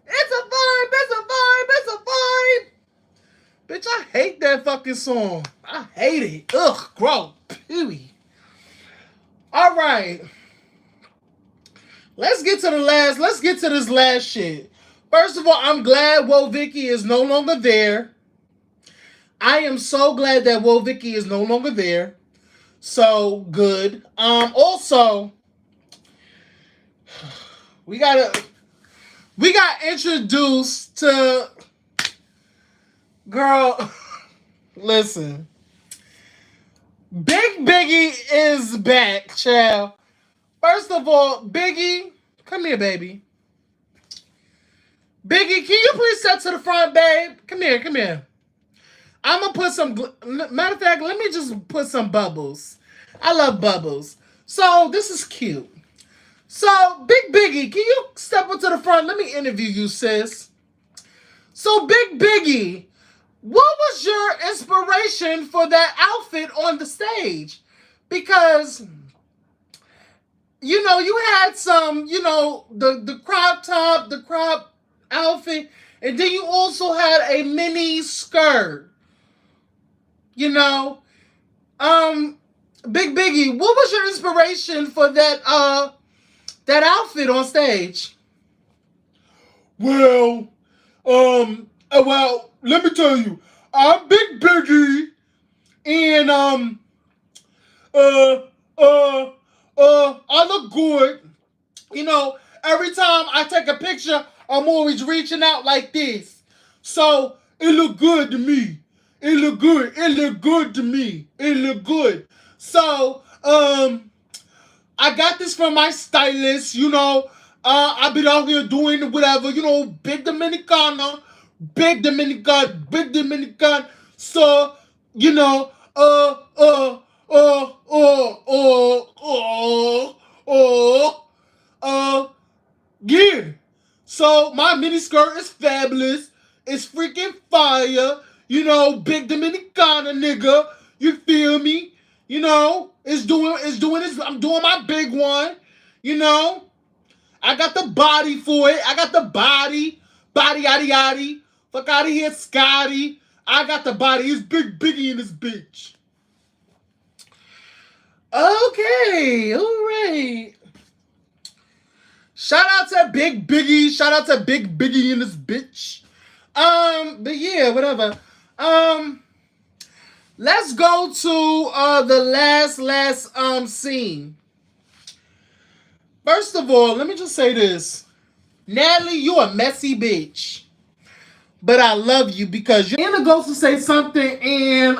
It's a vibe. It's a vibe. It's a vibe. Bitch, I hate that fucking song. I hate it. Ugh, gross. Pewy. All right. Let's get to this last shit. First of all, I'm glad Woah Vicky is no longer there. I am so glad that Woah Vicky is no longer there. So good. Also, we got introduced to girl. Listen, Big Biggie is back, child. First of all, Biggie, come here, baby. Biggie, can you please step to the front, babe? Come here. I'm going to put some... Matter of fact, let me just put some bubbles. I love bubbles. So, this is cute. So, Big Biggie, can you step up to the front? Let me interview you, sis. So, Big Biggie, what was your inspiration for that outfit on the stage? Because... you had some, the crop top, the crop outfit, and then you also had a mini skirt. Big Biggie, what was your inspiration for that outfit on stage? Well, let me tell you, I'm Big Biggie, and I look good. Every time I take a picture, I'm always reaching out like this. So, it look good to me. It look good to me. It look good. So, I got this from my stylist, I've been out here doing whatever, big Dominicana, big Dominican. So, Uh, yeah. So my mini skirt is fabulous. It's freaking fire. You know, big Dominicana nigga. You feel me? You know, it's doing this. I'm doing my big one. You know, I got the body for it. I got the body. Body yaddy yaddy. Fuck out of here, Scotty. I got the body. It's big biggie in this bitch. Okay, alright. Shout out to Big Biggie. Shout out to Big Biggie in this bitch. But yeah, whatever. Let's go to the last scene. First of all, let me just say this. Natalie, you a messy bitch. But I love you because you're gonna go to say something and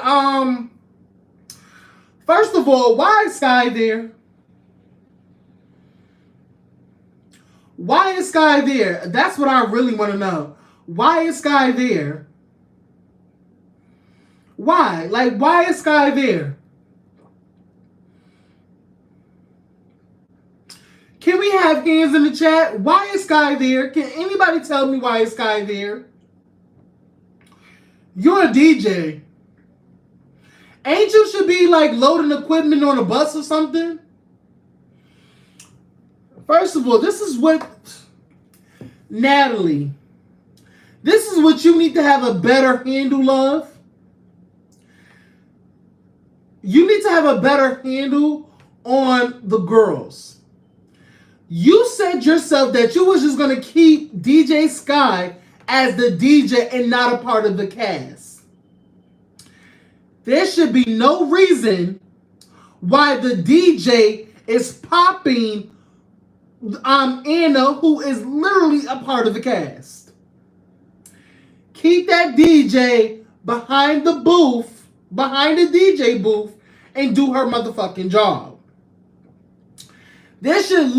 first of all, why is Sky there? Why is Sky there? That's what I really want to know. Why is Sky there? Why? Like, why is Sky there? Can we have hands in the chat? Why is Sky there? Can anybody tell me why is Sky there? You're a DJ. Ain't you should be like loading equipment on a bus or something? First of all, this is what, Natalie, this is what you need to have a better handle of. You need to have a better handle on the girls. You said yourself that you was just going to keep DJ Sky as the DJ and not a part of the cast. There should be no reason why the DJ is popping Anna, who is literally a part of the cast. Keep that DJ behind the booth, behind the DJ booth, and do her motherfucking job. There should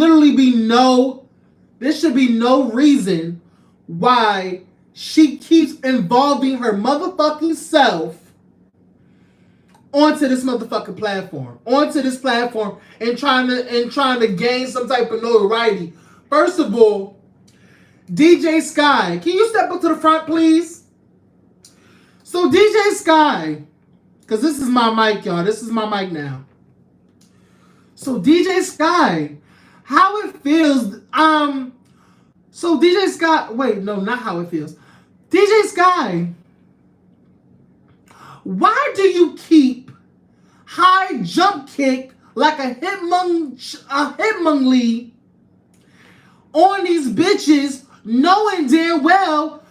be no reason why she keeps involving her motherfucking self onto this motherfucking platform, and trying to gain some type of notoriety. First of all, DJ Sky, can you step up to the front, please? So DJ Sky, because this is my mic, y'all. This is my mic now. So DJ Sky, how it feels? So DJ Sky, wait, no, not how it feels. DJ Sky, why do you keep high jump kick like a hitmonlee on these bitches, knowing damn well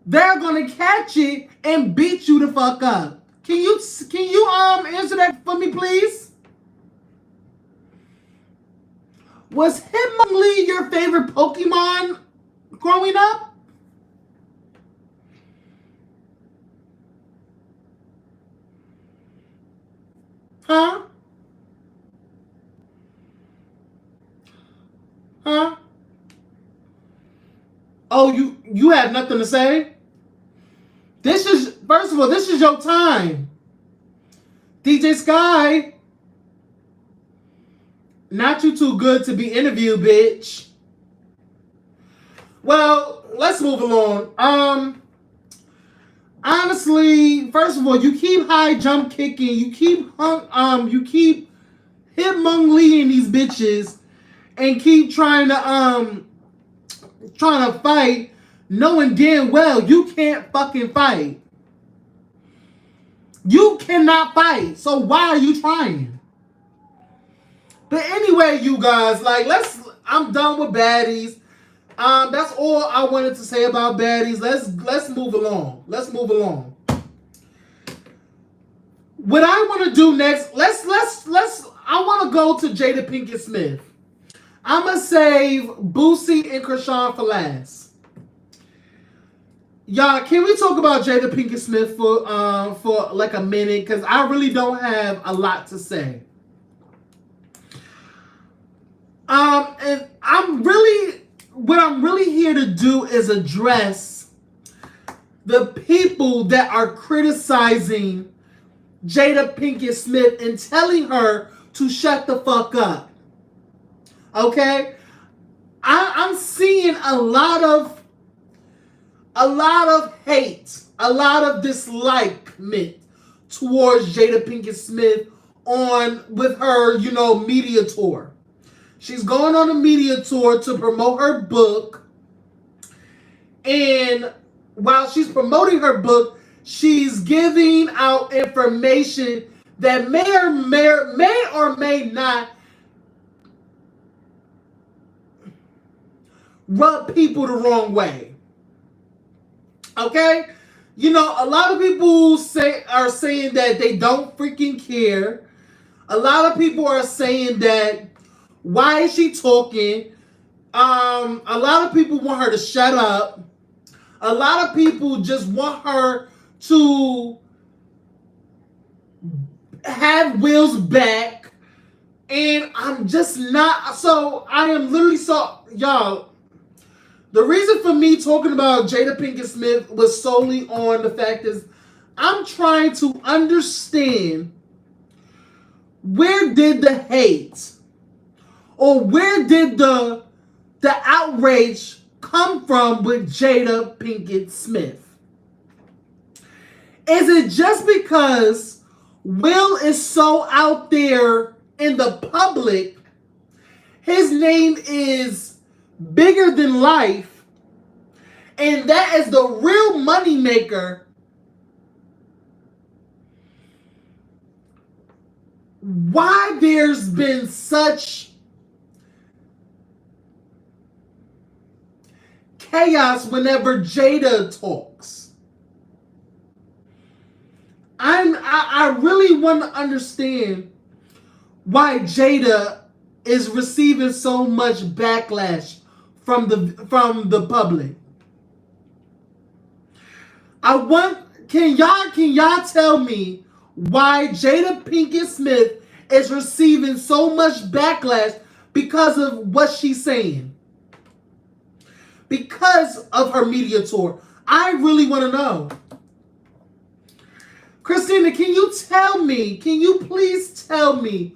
they're gonna catch it and beat you the fuck up? Can you answer that for me, please? Was Hitmonlee your favorite Pokemon growing up? Huh? Huh? Oh, you have nothing to say? First of all, this is your time. DJ Sky. Not you too good to be interviewed, bitch. Well, let's move along. Honestly, first of all, you keep high jump kicking, you keep hitmonleeing these bitches, and keep trying to fight, knowing damn well you can't fucking fight. You cannot fight, so why are you trying? But anyway, you guys, I'm done with Baddies. That's all I wanted to say about Baddies. Let's move along. What I want to do next, I want to go to Jada Pinkett Smith. I'm going to save Boosie and Chrisean for last. Y'all, can we talk about Jada Pinkett Smith for like a minute? Because I really don't have a lot to say. And what I'm really here to do is address the people that are criticizing Jada Pinkett Smith and telling her to shut the fuck up. Okay? I'm seeing a lot of hate, a lot of dislikement towards Jada Pinkett Smith on with her, media tour. She's going on a media tour to promote her book. And while she's promoting her book, she's giving out information that may or may not rub people the wrong way. Okay? A lot of people are saying that they don't freaking care. A lot of people are saying that why is she talking? A lot of people want her to shut up. A lot of people just want her to have Will's back. And I'm just not. So I am literally y'all. The reason for me talking about Jada Pinkett Smith was solely on the fact is I'm trying to understand where did the hate or where did the outrage come from with Jada Pinkett Smith? Is it just because Will is so out there in the public, his name is bigger than life, and that is the real money maker? Why there's been such chaos whenever Jada talks? I really want to understand why Jada is receiving so much backlash from the public. Can y'all tell me why Jada Pinkett Smith is receiving so much backlash because of what she's saying? Because of her media tour. I really want to know. Christina, can you please tell me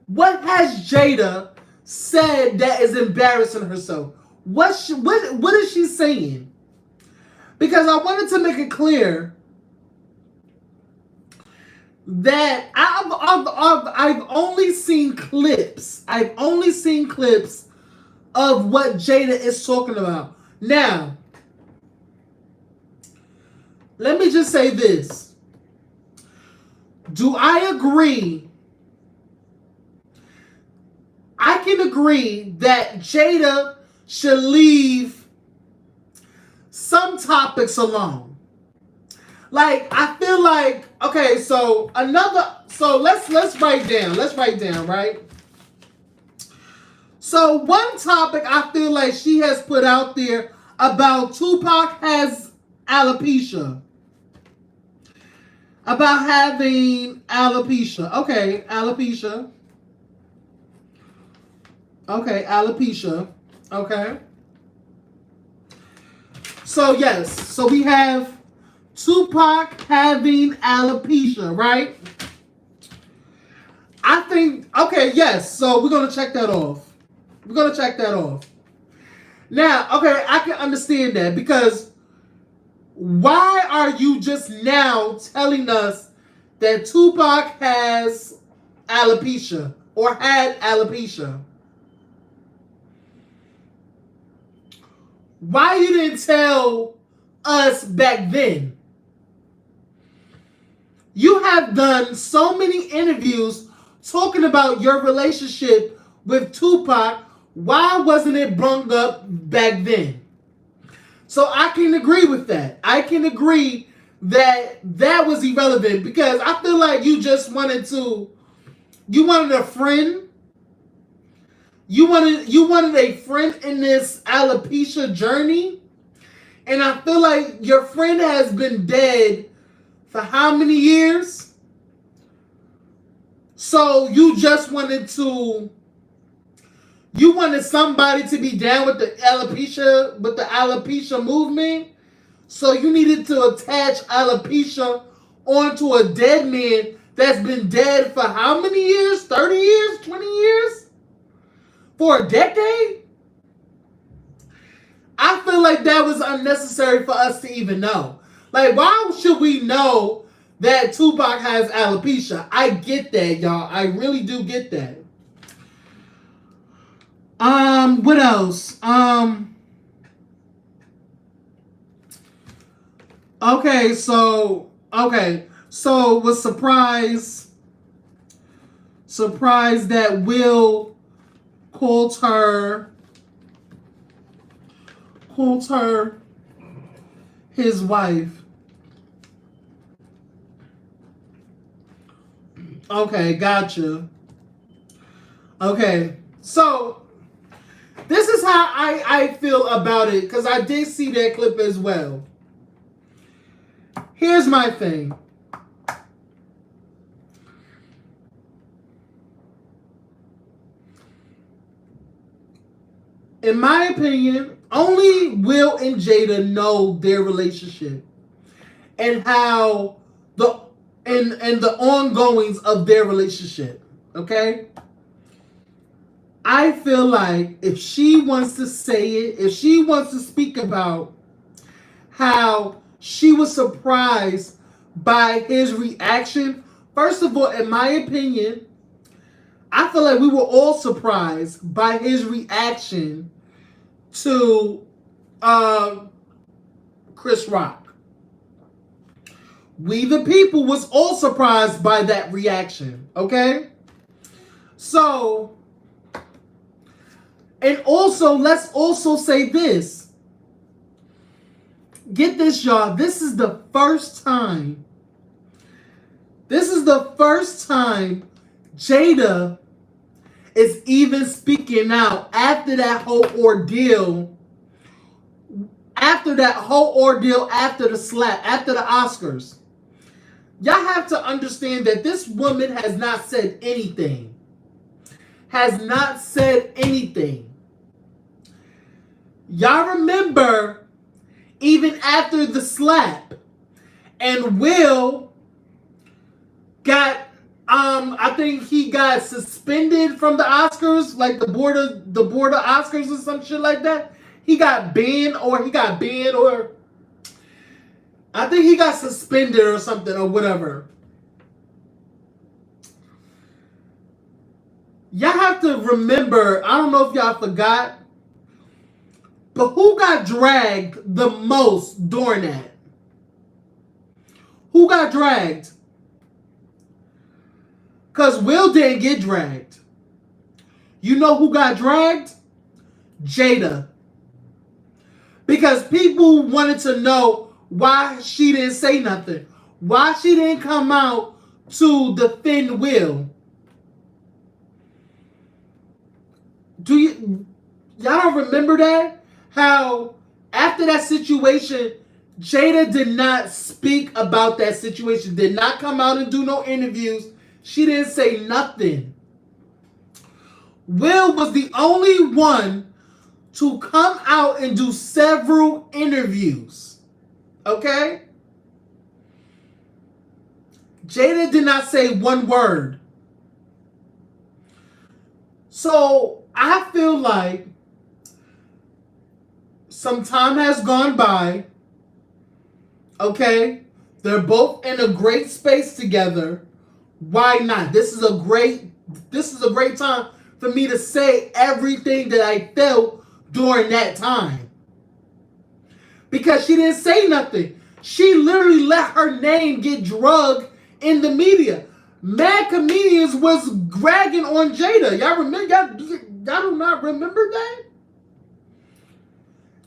what has Jada said that is embarrassing herself? What is she saying? Because I wanted to make it clear that I've only seen clips. I've only seen clips of what Jada is talking about. Now, let me just say this. Do I agree? I can agree that Jada should leave some topics alone. Like, I feel like, okay, so let's write down. Let's write down, right? So one topic I feel like she has put out there about Tupac has alopecia. About having alopecia. Okay, alopecia. Okay, alopecia. Okay. So yes, so we have Tupac having alopecia, right? I think, okay, yes, so we're going to check that off. We're going to check that off. Now, okay, I can understand that because why are you just now telling us that Tupac has alopecia or had alopecia? Why you didn't tell us back then? You have done so many interviews talking about your relationship with Tupac. Why wasn't it brung up back then? So I can agree with that. I can agree that that was irrelevant because I feel like you just wanted a friend. You wanted a friend in this alopecia journey. And I feel like your friend has been dead for how many years? So you just wanted somebody to be down with the alopecia movement. So you needed to attach alopecia onto a dead man that's been dead for how many years? 30 years? 20 years? For a decade? I feel like that was unnecessary for us to even know. Like, why should we know that Tupac has alopecia? I get that, y'all. I really do get that. What else? Okay, so was surprised that Will called her his wife. Okay, gotcha. Okay, so this is how I feel about it, because I did see that clip as well. Here's my thing. In my opinion, only Will and Jada know their relationship and how the ongoings of their relationship. Okay? I feel like if she wants to say it, if she wants to speak about how she was surprised by his reaction, first of all, in my opinion, I feel like we were all surprised by his reaction to Chris Rock. We the people was all surprised by that reaction, okay? So, and also, let's also say this. Get this, y'all. This is the first time Jada is even speaking out after that whole ordeal. After the slap, after the Oscars. Y'all have to understand that this woman has not said anything. Y'all remember, even after the slap, and Will got, I think he got suspended from the Oscars, like the board of Oscars or some shit like that. He got banned, or I think he got suspended or something, or whatever. Y'all have to remember, I don't know if y'all forgot, but who got dragged the most during that? Who got dragged? Because Will didn't get dragged. You know who got dragged? Jada. Because people wanted to know why she didn't say nothing. Why she didn't come out to defend Will. Y'all don't remember that? How after that situation, Jada did not speak about that situation. Did not come out and do no interviews. She didn't say nothing. Will was the only one to come out and do several interviews. Okay? Jada did not say one word. So I feel like some time has gone by. Okay? They're both in a great space together. Why not? This is a great time for me to say everything that I felt during that time. Because she didn't say nothing. She literally let her name get drugged in the media. Mad comedians was bragging on Jada. Y'all remember? Y'all do not remember that?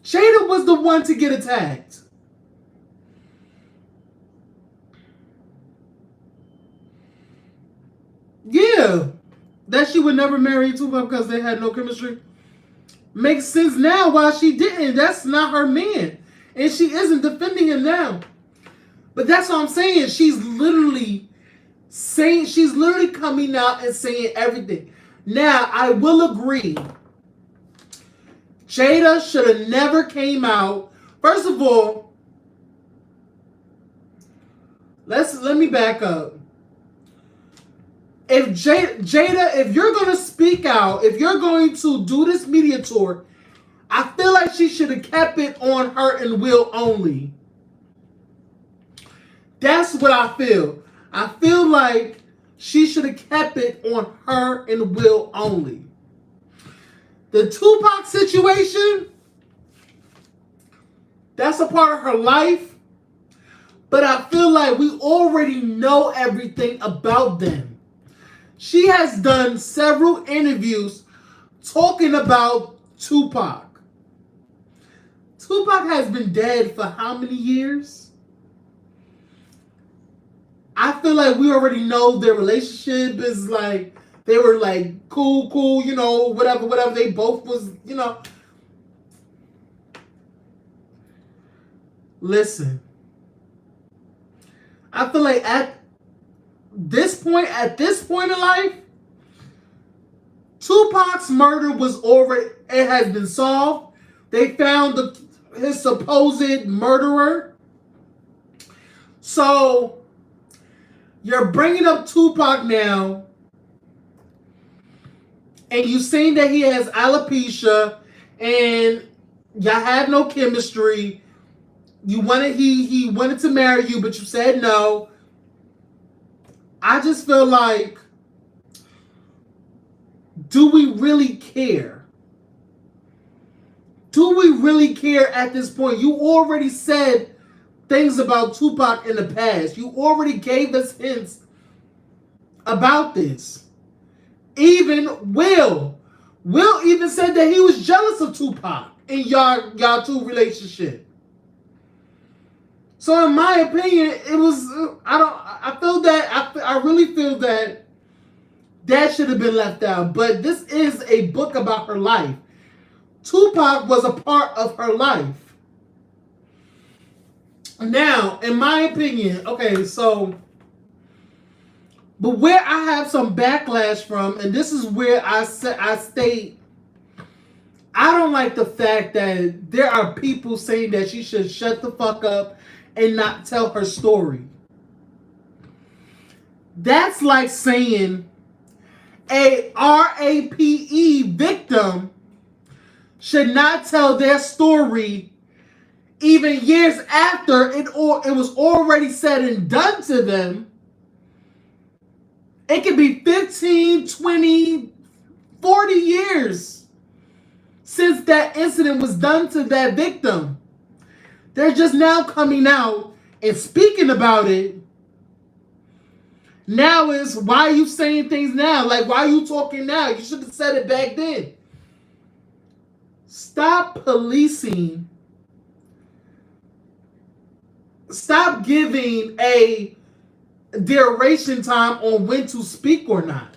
Jada was the one to get attacked. Yeah. That she would never marry Tupac because they had no chemistry. Makes sense now why she didn't. That's not her man. And she isn't defending him now. But that's what I'm saying. She's literally coming out and saying everything. Now, I will agree. Jada should have never came out. First of all, let me back up. If Jada, if you're going to speak out, if you're going to do this media tour, I feel like she should have kept it on her and Will only. That's what I feel. I feel like she should have kept it on her and Will only. The Tupac situation, that's a part of her life, but I feel like we already know everything about them. She has done several interviews talking about Tupac. Tupac has been dead for how many years? I feel like we already know their relationship is like, they were like cool, you know, whatever. They both was, you know. Listen, I feel like at this point in life, Tupac's murder was already, it has been solved. They found his supposed murderer. So you're bringing up Tupac now, and you saying that he has alopecia, and y'all have no chemistry. He wanted to marry you, but you said no. I just feel like, do we really care? Do we really care at this point? You already said things about Tupac in the past. You already gave us hints about this. Even Will even said that he was jealous of Tupac in y'all two relationship. So in my opinion, it was, I really feel that should have been left out. But this is a book about her life. Tupac was a part of her life. Now, in my opinion, okay, so, but where I have some backlash from, and this is where I state, I don't like the fact that there are people saying that she should shut the fuck up and not tell her story. That's like saying a RAPE victim should not tell their story even years after it was already said and done to them. It could be 15, 20, 40 years since that incident was done to that victim. They're just now coming out and speaking about it. Now is, why are you saying things now? Like, why are you talking now? You should have said it back then. Stop policing. Stop giving a duration time on when to speak or not.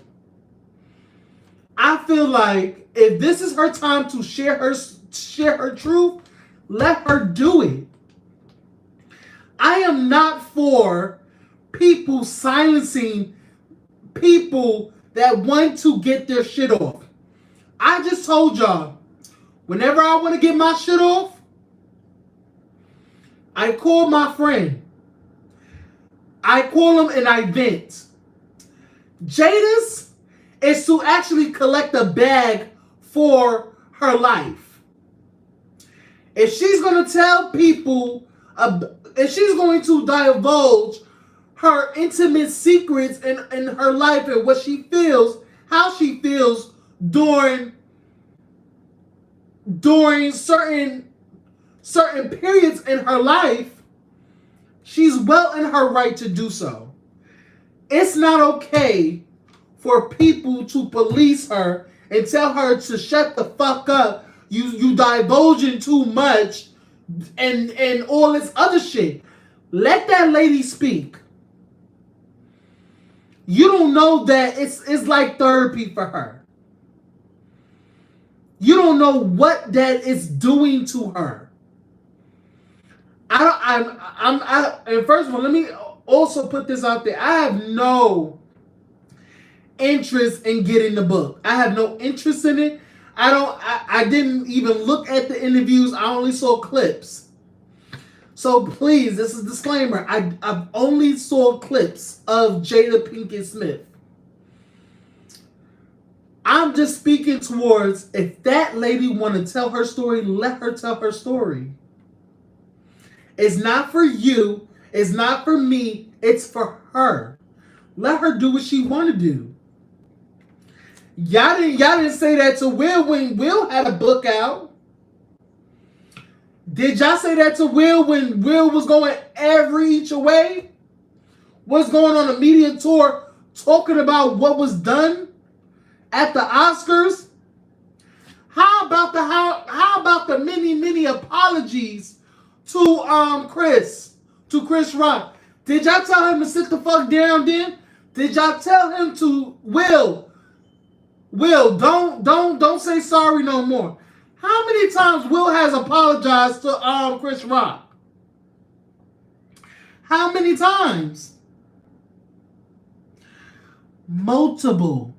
I feel like if this is her time to share her truth, let her do it. I am not for people silencing people that want to get their shit off. I just told y'all, whenever I want to get my shit off, I call my friend. I call him and I vent. Jada's is to actually collect a bag for her life. If she's going to tell people, if she's going to divulge her intimate secrets in her life and what she feels, how she feels during certain periods in her life, she's well in her right to do so. It's not okay for people to police her and tell her to shut the fuck up. You divulging too much and all this other shit. Let that lady speak. You don't know that it's like therapy for her. You don't know what that is doing to her. And first of all, let me also put this out there. I have no interest in getting the book. I have no interest in it. I didn't even look at the interviews. I only saw clips. So please, this is a disclaimer. I've only saw clips of Jada Pinkett Smith. I'm just speaking towards if that lady want to tell her story, let her tell her story. It's not for you. It's not for me. It's for her. Let her do what she want to do. Y'all didn't say that to Will when Will had a book out. Did y'all say that to Will when Will was going every each way? Was going on a media tour talking about what was done at the Oscars? How about the many apologies to Chris Rock? Did y'all tell him to sit the fuck down then? Did y'all tell him to Will, don't say sorry no more? How many times Will has apologized to Chris Rock? How many times? Multiple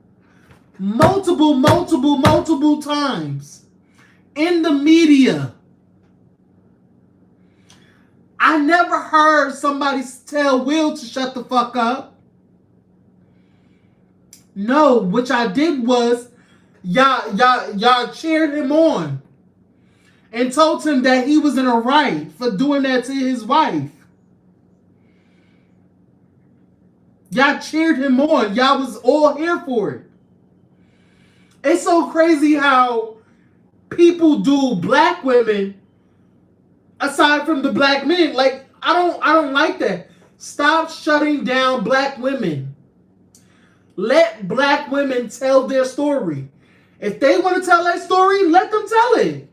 times in the media. I never heard somebody tell Will to shut the fuck up. No, which I did was y'all cheered him on and told him that he was in a right for doing that to his wife. Y'all cheered him on. Y'all was all here for it. It's so crazy how people do black women aside from the black men. Like, I don't like that. Stop shutting down black women. Let black women tell their story. If they want to tell that story, let them tell it.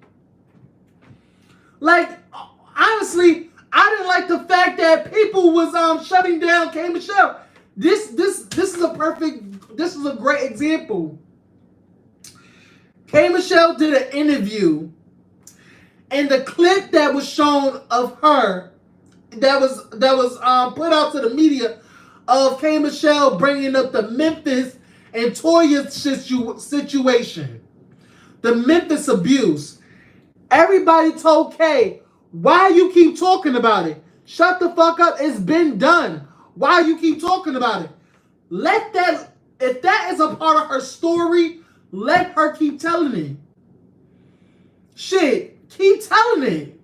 Like, honestly, I didn't like the fact that people was shutting down K. Michelle. This is a great example. K. Michelle did an interview, and the clip that was shown of her, that was put out to the media, of K. Michelle bringing up the Memphis and Toya situation, the Memphis abuse. Everybody told K, why you keep talking about it? Shut the fuck up. It's been done. Why you keep talking about it? If that is a part of her story, let her keep telling it. Shit, keep telling it.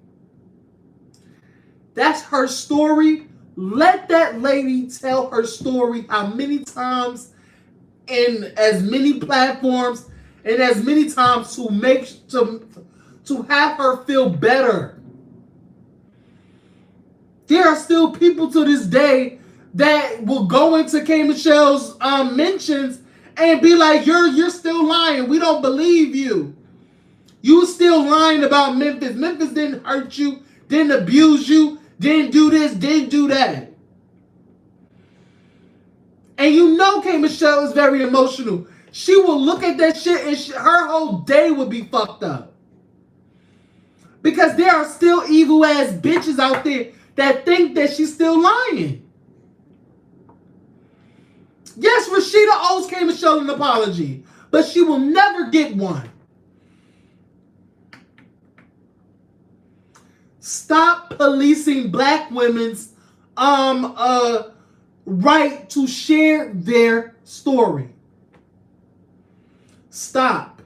That's her story. Let that lady tell her story how many times in as many platforms and as many times to have her feel better. There are still people to this day that will go into K. Michelle's mentions and be like, you're still lying. We don't believe you. You still lying about Memphis. Memphis didn't hurt you, didn't abuse you, didn't do this, didn't do that. And you know K. Michelle is very emotional. She will look at that shit and her whole day would be fucked up. Because there are still evil ass bitches out there that think that she's still lying. Yes, Rashida owes K. Michelle an apology, but she will never get one. Stop policing black women's right to share their story. Stop.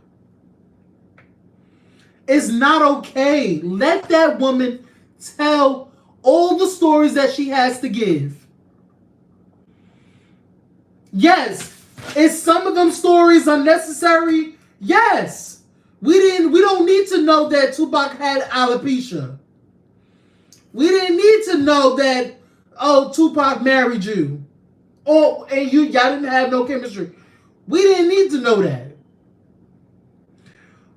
It's not okay. Let that woman tell all the stories that she has to give. Yes. Is some of them stories unnecessary? Yes. We don't need to know that Tupac had alopecia. We didn't need to know that, Tupac married you. Y'all didn't have no chemistry. We didn't need to know that.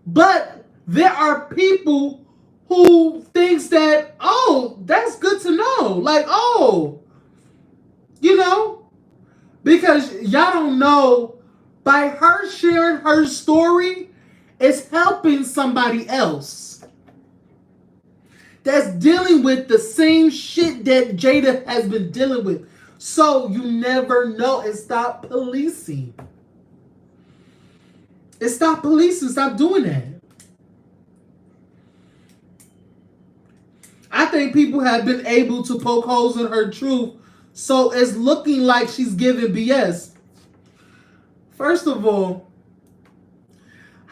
But there are people who thinks that, that's good to know. Like, because y'all don't know, by her sharing her story, it's helping somebody else that's dealing with the same shit that Jada has been dealing with. So you never know. And stop policing. Stop doing that. I think people have been able to poke holes in her truth, so it's looking like she's giving BS. First of all,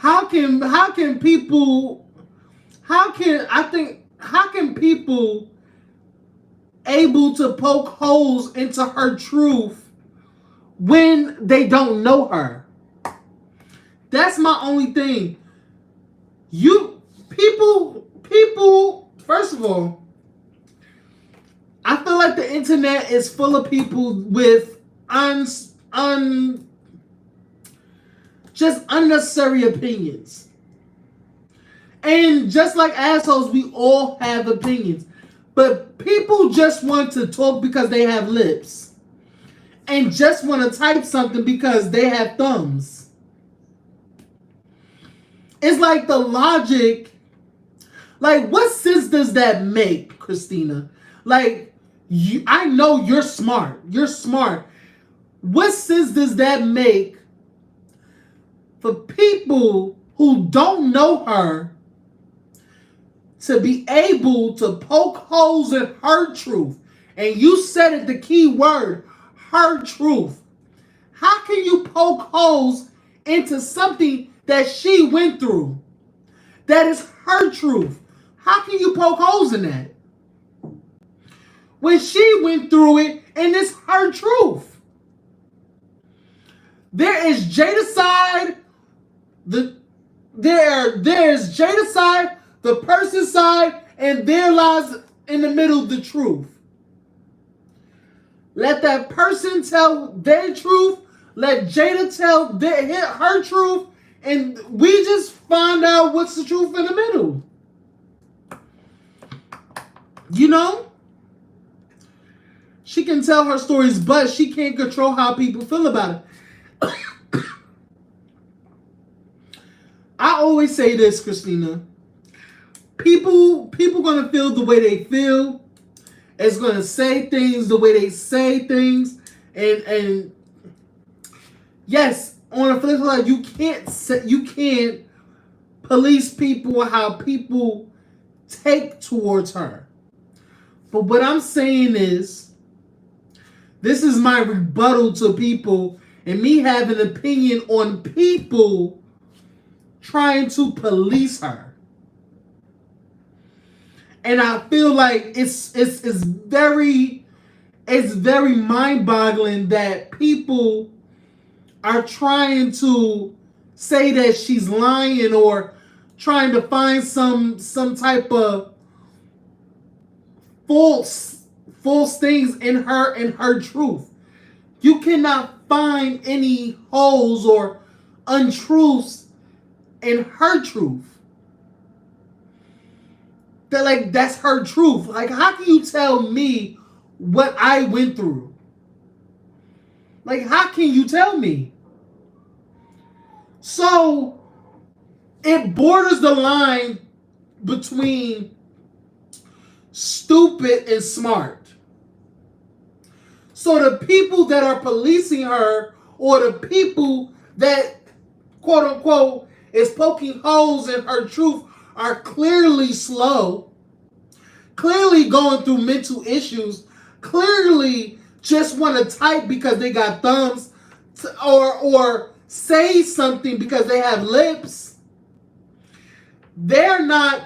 how can people how can people able to poke holes into her truth when they don't know her? That's my only thing. You people first of all, I feel like the internet is full of people with just unnecessary opinions. And just like assholes, we all have opinions. But people just want to talk because they have lips. And just want to type something because they have thumbs. It's like the logic. Like, what sense does that make, Christina? Like, I know you're smart. You're smart. What sense does that make for people who don't know her to be able to poke holes in her truth? And you said it, the key word, her truth. How can you poke holes into something that she went through? That is her truth. How can you poke holes in that? When she went through it and it's her truth. There is Jada's side, there's Jada's side, the person's side, and there lies in the middle the truth. Let that person tell their truth. Let Jada tell her truth. And we just find out what's the truth in the middle. You know? She can tell her stories, but she can't control how people feel about it. I always say this, Christina. People gonna feel the way they feel. It's gonna say things the way they say things, and yes, on a flip side, you can't police people how people take towards her. But what I'm saying is, this is my rebuttal to people and me having an opinion on people trying to police her. And I feel like it's very mind-boggling that people are trying to say that she's lying or trying to find some type of false things in her truth. You cannot find any holes or untruths in her truth. That's her truth. Like, how can you tell me what I went through? Like, how can you tell me? So it borders the line between stupid and smart. So the people that are policing her, or the people that, quote unquote, is poking holes in her truth, are clearly slow, clearly going through mental issues, clearly just want to type because they got thumbs, or say something because they have lips. They're not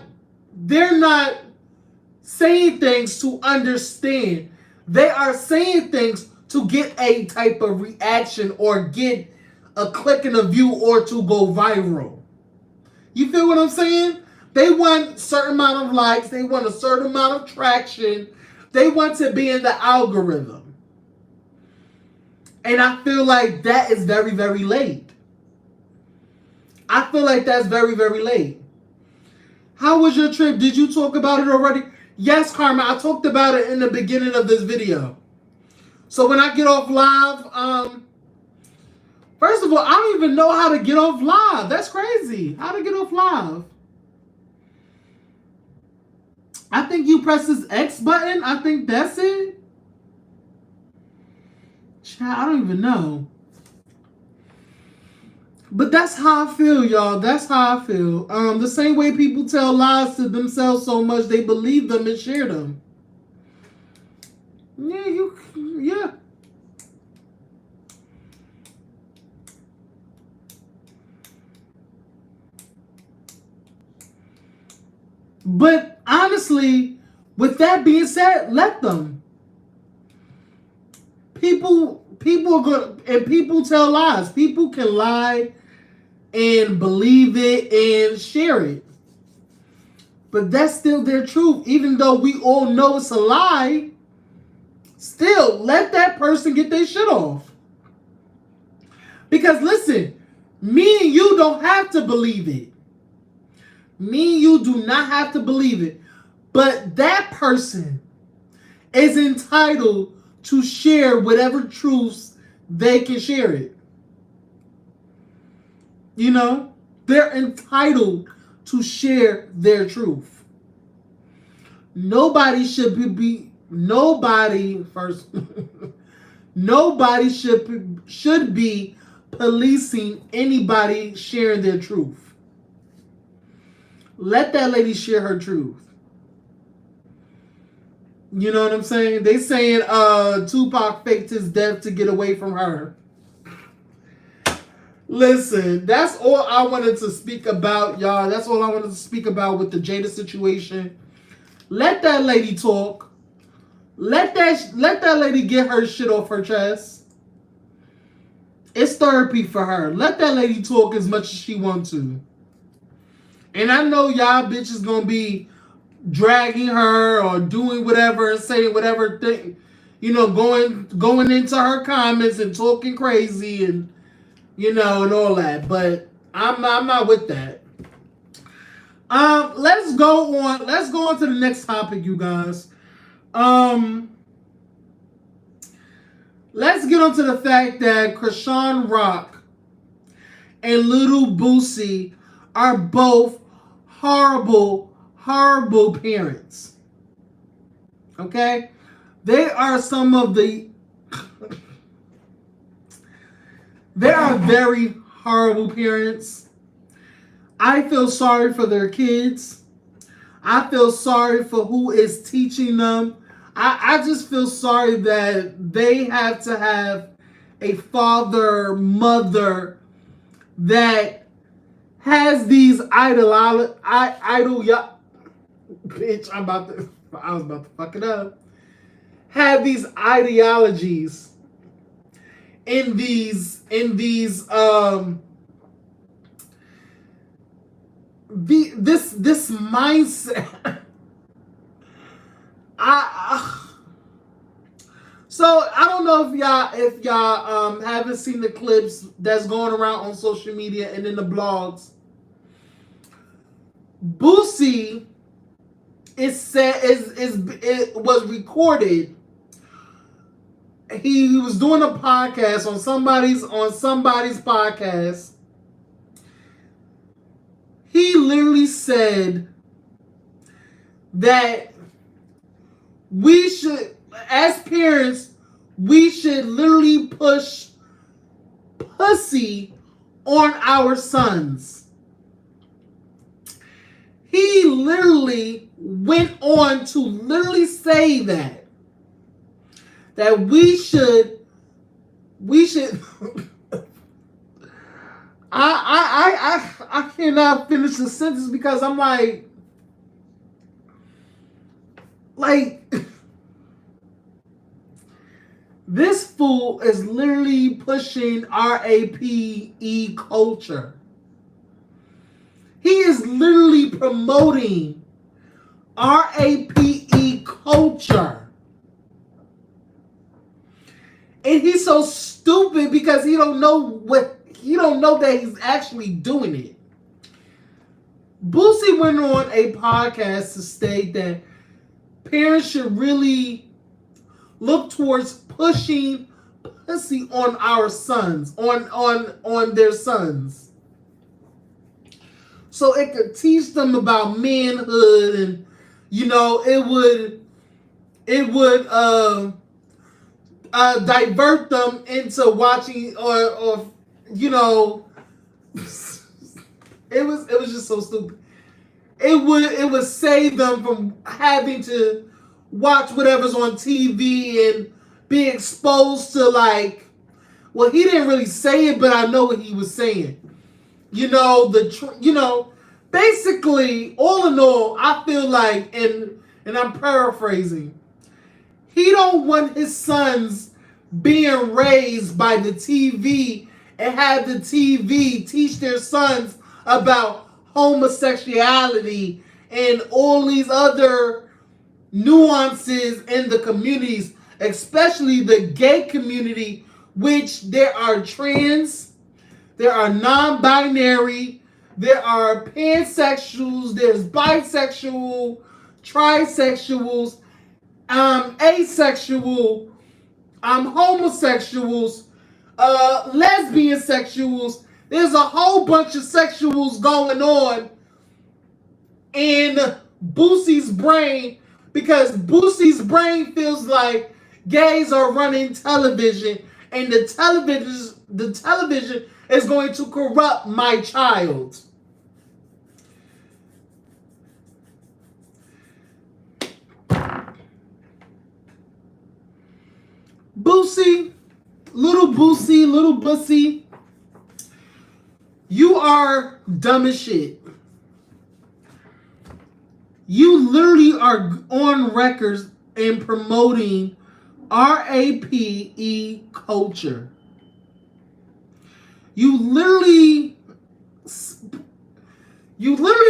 saying things to understand. They are saying things to get a type of reaction or get a click in a view or to go viral. You feel what I'm saying? They want a certain amount of likes. They want a certain amount of traction. They want to be in the algorithm. And I feel like that is very, very late. I feel like that's very, very late. How was your trip? Did you talk about it already? Yes, Karma, I talked about it in the beginning of this video. So when I get off live, first of all, I don't even know how to get off live. That's crazy. How to get off live? I think you press this X button. I think that's it. Child, I don't even know. But that's how I feel, y'all. That's how I feel. The same way people tell lies to themselves so much they believe them and share them. Yeah. But honestly, with that being said, let them. People are good, and people tell lies. People can lie and believe it and share it. But that's still their truth. Even though we all know it's a lie, still let that person get their shit off. Because listen, me and you don't have to believe it. Me and you do not have to believe it. But that person is entitled to share whatever truths they can share it. You know, they're entitled to share their truth. Nobody should be nobody first nobody should be policing anybody sharing their truth. Let that lady share her truth. You know what I'm saying? They saying Tupac faked his death to get away from her. Listen, that's all I wanted to speak about, y'all. That's all I wanted to speak about with the Jada situation. Let that lady talk. Let that lady get her shit off her chest. It's therapy for her. Let that lady talk as much as she wants to. And I know y'all bitches gonna be dragging her or doing whatever and saying whatever thing, you know, going into her comments and talking crazy and you know and all that. But I'm not with that. Let's go on to the next topic, you guys. Let's get on to the fact that Chrisean Rock and Little Boosie are both horrible parents. Okay? They are some of the they are very horrible parents. I feel sorry for their kids. I feel sorry for who is teaching them. I just feel sorry that they have to have a father, mother that has these bitch, I was about to fuck it up. Have these ideologies in these this mindset. So I don't know if y'all haven't seen the clips that's going around on social media and in the blogs. Boosie it was recorded. He was doing a podcast on somebody's podcast. He literally said that we should, as parents, we should literally push pussy on our sons. He literally went on to literally say that we should I cannot finish the sentence because I'm like this fool is literally pushing RAPE culture. He is literally promoting RAPE culture. And he's so stupid because he don't know that he's actually doing it. Boosie went on a podcast to state that parents should really look towards pushing pussy on our sons, on their sons. So it could teach them about manhood and, you know, it would divert them into watching or you know, it was just so stupid. It would save them from having to watch whatever's on TV and be exposed to he didn't really say it, but I know what he was saying. You know, Basically, all in all, I feel like, and I'm paraphrasing, he don't want his sons being raised by the TV and have the TV teach their sons about homosexuality and all these other nuances in the communities, especially the gay community, which there are trans, there are non-binary, there are pansexuals, there's bisexual, trisexuals, asexual, homosexuals, lesbian sexuals. There's a whole bunch of sexuals going on in Boosie's brain because Boosie's brain feels like gays are running television and the television is going to corrupt my child. Boosie, little Boosie, you are dumb as shit. You literally are on records and promoting RAPE culture. You literally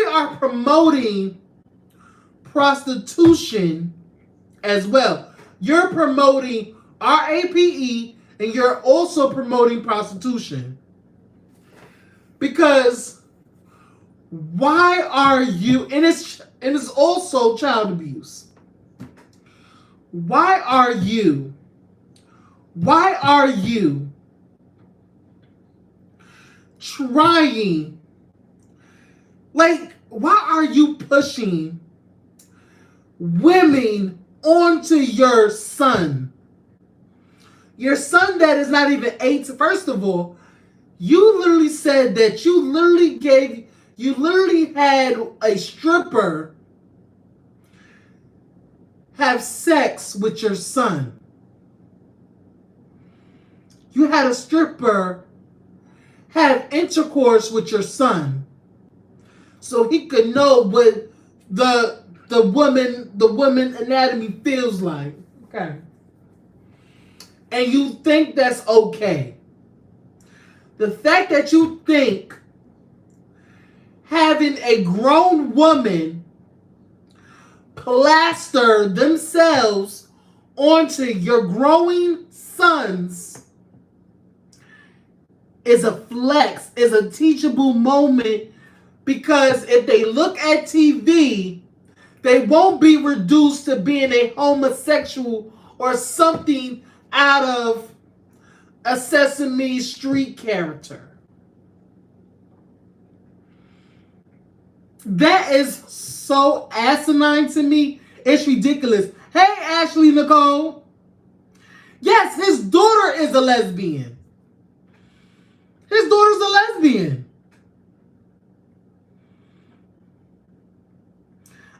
are promoting prostitution as well. You're promoting RAPE and you're also promoting prostitution. Because why are you, and it's also child abuse. Why are you trying, like, why are you pushing women onto your son? Your son that is not even 8. First of all, you literally said that you literally had a stripper have sex with your son. You had a stripper have intercourse with your son so he could know what the woman anatomy feels like. Okay. And you think that's okay. The fact that you think having a grown woman plaster themselves onto your growing sons is a flex, is a teachable moment, because if they look at TV, they won't be reduced to being a homosexual or something out of a Sesame Street character. That is so asinine to me. It's ridiculous. Hey, Ashley Nicole. Yes, his daughter is a lesbian. His daughter's a lesbian.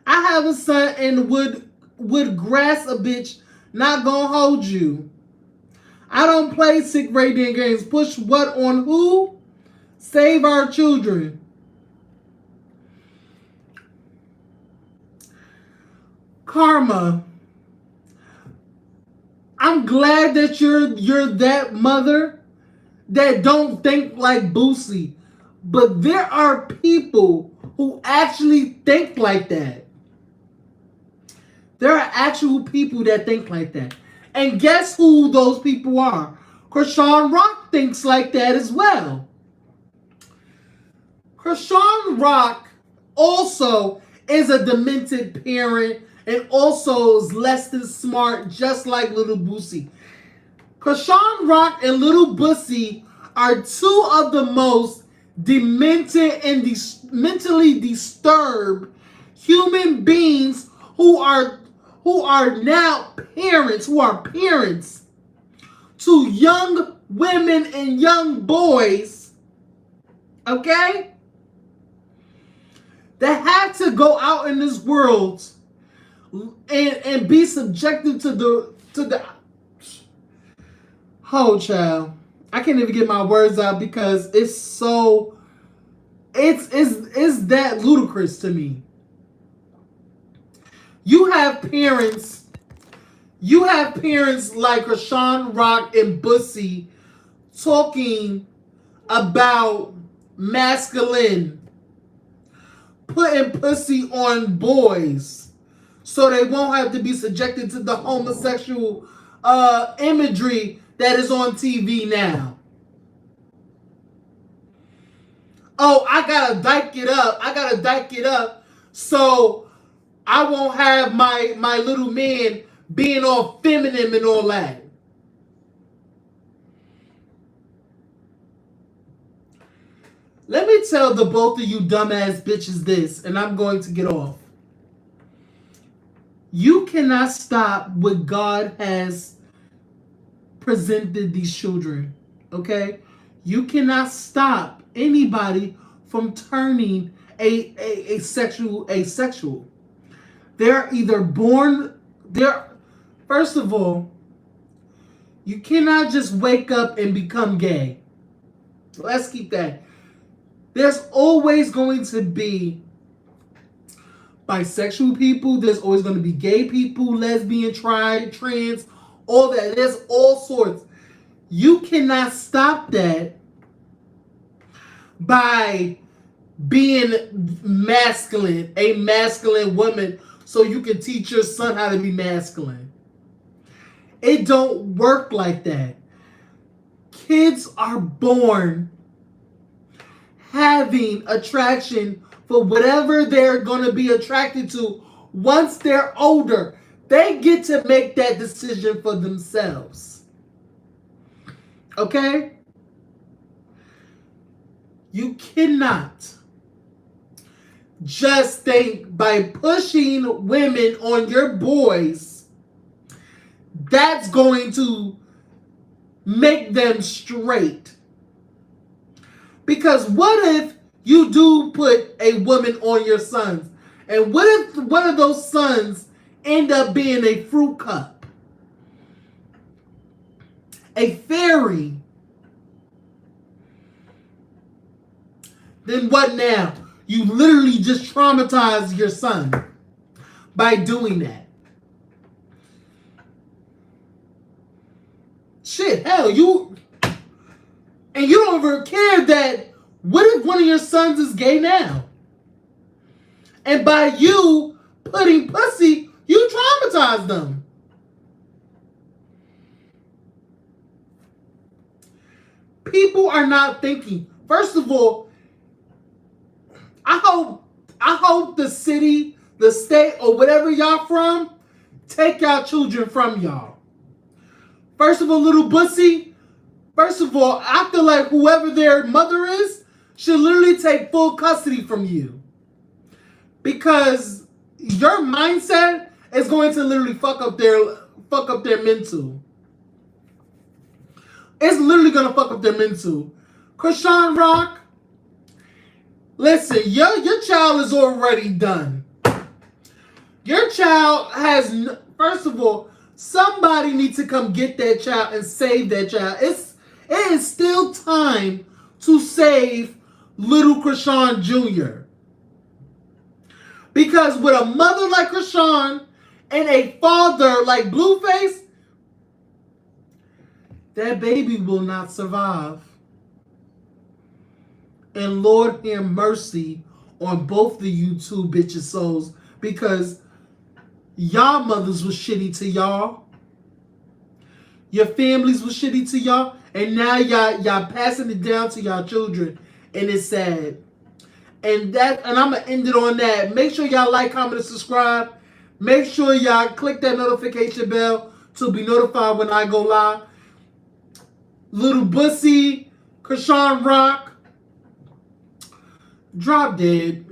I have a son and would grass a bitch, not gonna hold you. I don't play sick radiant games. Push what on who? Save our children. Karma. I'm glad that you're that mother that don't think like Boosie. But there are people who actually think like that. There are actual people that think like that. And guess who those people are? Chrisean Rock thinks like that as well. Chrisean Rock also is a demented parent and also is less than smart, just like Little Boosie. Chrisean Rock and Little Boosie are two of the most demented and mentally disturbed human beings who are now parents, who are parents to young women and young boys, okay, that have to go out in this world and be subjected to the oh child, I can't even get my words out because it's so It's that ludicrous to me. You have parents. You have parents like Chrisean Rock and Boosie talking about masculine, putting pussy on boys so they won't have to be subjected to the homosexual imagery that is on TV now. Oh, I gotta dyke it up. I gotta dyke it up so I won't have my little man being all feminine and all that. Let me tell the both of you dumbass bitches this, and I'm going to get off. You cannot stop what God has presented these children, okay? You cannot stop anybody from turning a sexual. They're either born, first of all, you cannot just wake up and become gay. Let's keep that. There's always going to be bisexual people. There's always going to be gay people, lesbian, trans, all that. There's all sorts. You cannot stop that by being masculine, a masculine woman, so you can teach your son how to be masculine. It don't work like that. Kids are born having attraction for whatever they're going to be attracted to. Once they're older, they get to make that decision for themselves. Okay? You cannot just think by pushing women on your boys, that's going to make them straight. Because what if you do put a woman on your sons? And what if one of those sons end up being a fruit cup? A fairy? Then what now? You literally just traumatize your son by doing that. Shit, hell, and you don't ever care that, what if one of your sons is gay now? And by you putting pussy, you traumatize them. People are not thinking. First of all, I hope the city, the state, or whatever y'all from, take y'all children from y'all. First of all, little Boosie, first of all, I feel like whoever their mother is should literally take full custody from you. Because your mindset is going to literally fuck up their mental. It's literally going to fuck up their mental. Chrisean Rock, listen, your child is already done. Your child has, first of all, somebody needs to come get that child and save that child. It is still time to save little Chrisean Jr. Because with a mother like Chrisean and a father like Blueface, that baby will not survive. And Lord have mercy on both of you two bitches' souls, because y'all mothers was shitty to y'all. Your families was shitty to y'all. And now y'all passing it down to y'all children. And it's sad. And I'm going to end it on that. Make sure y'all like, comment, and subscribe. Make sure y'all click that notification bell to be notified when I go live. Little Boosie, Chrisean Rock, drop dead.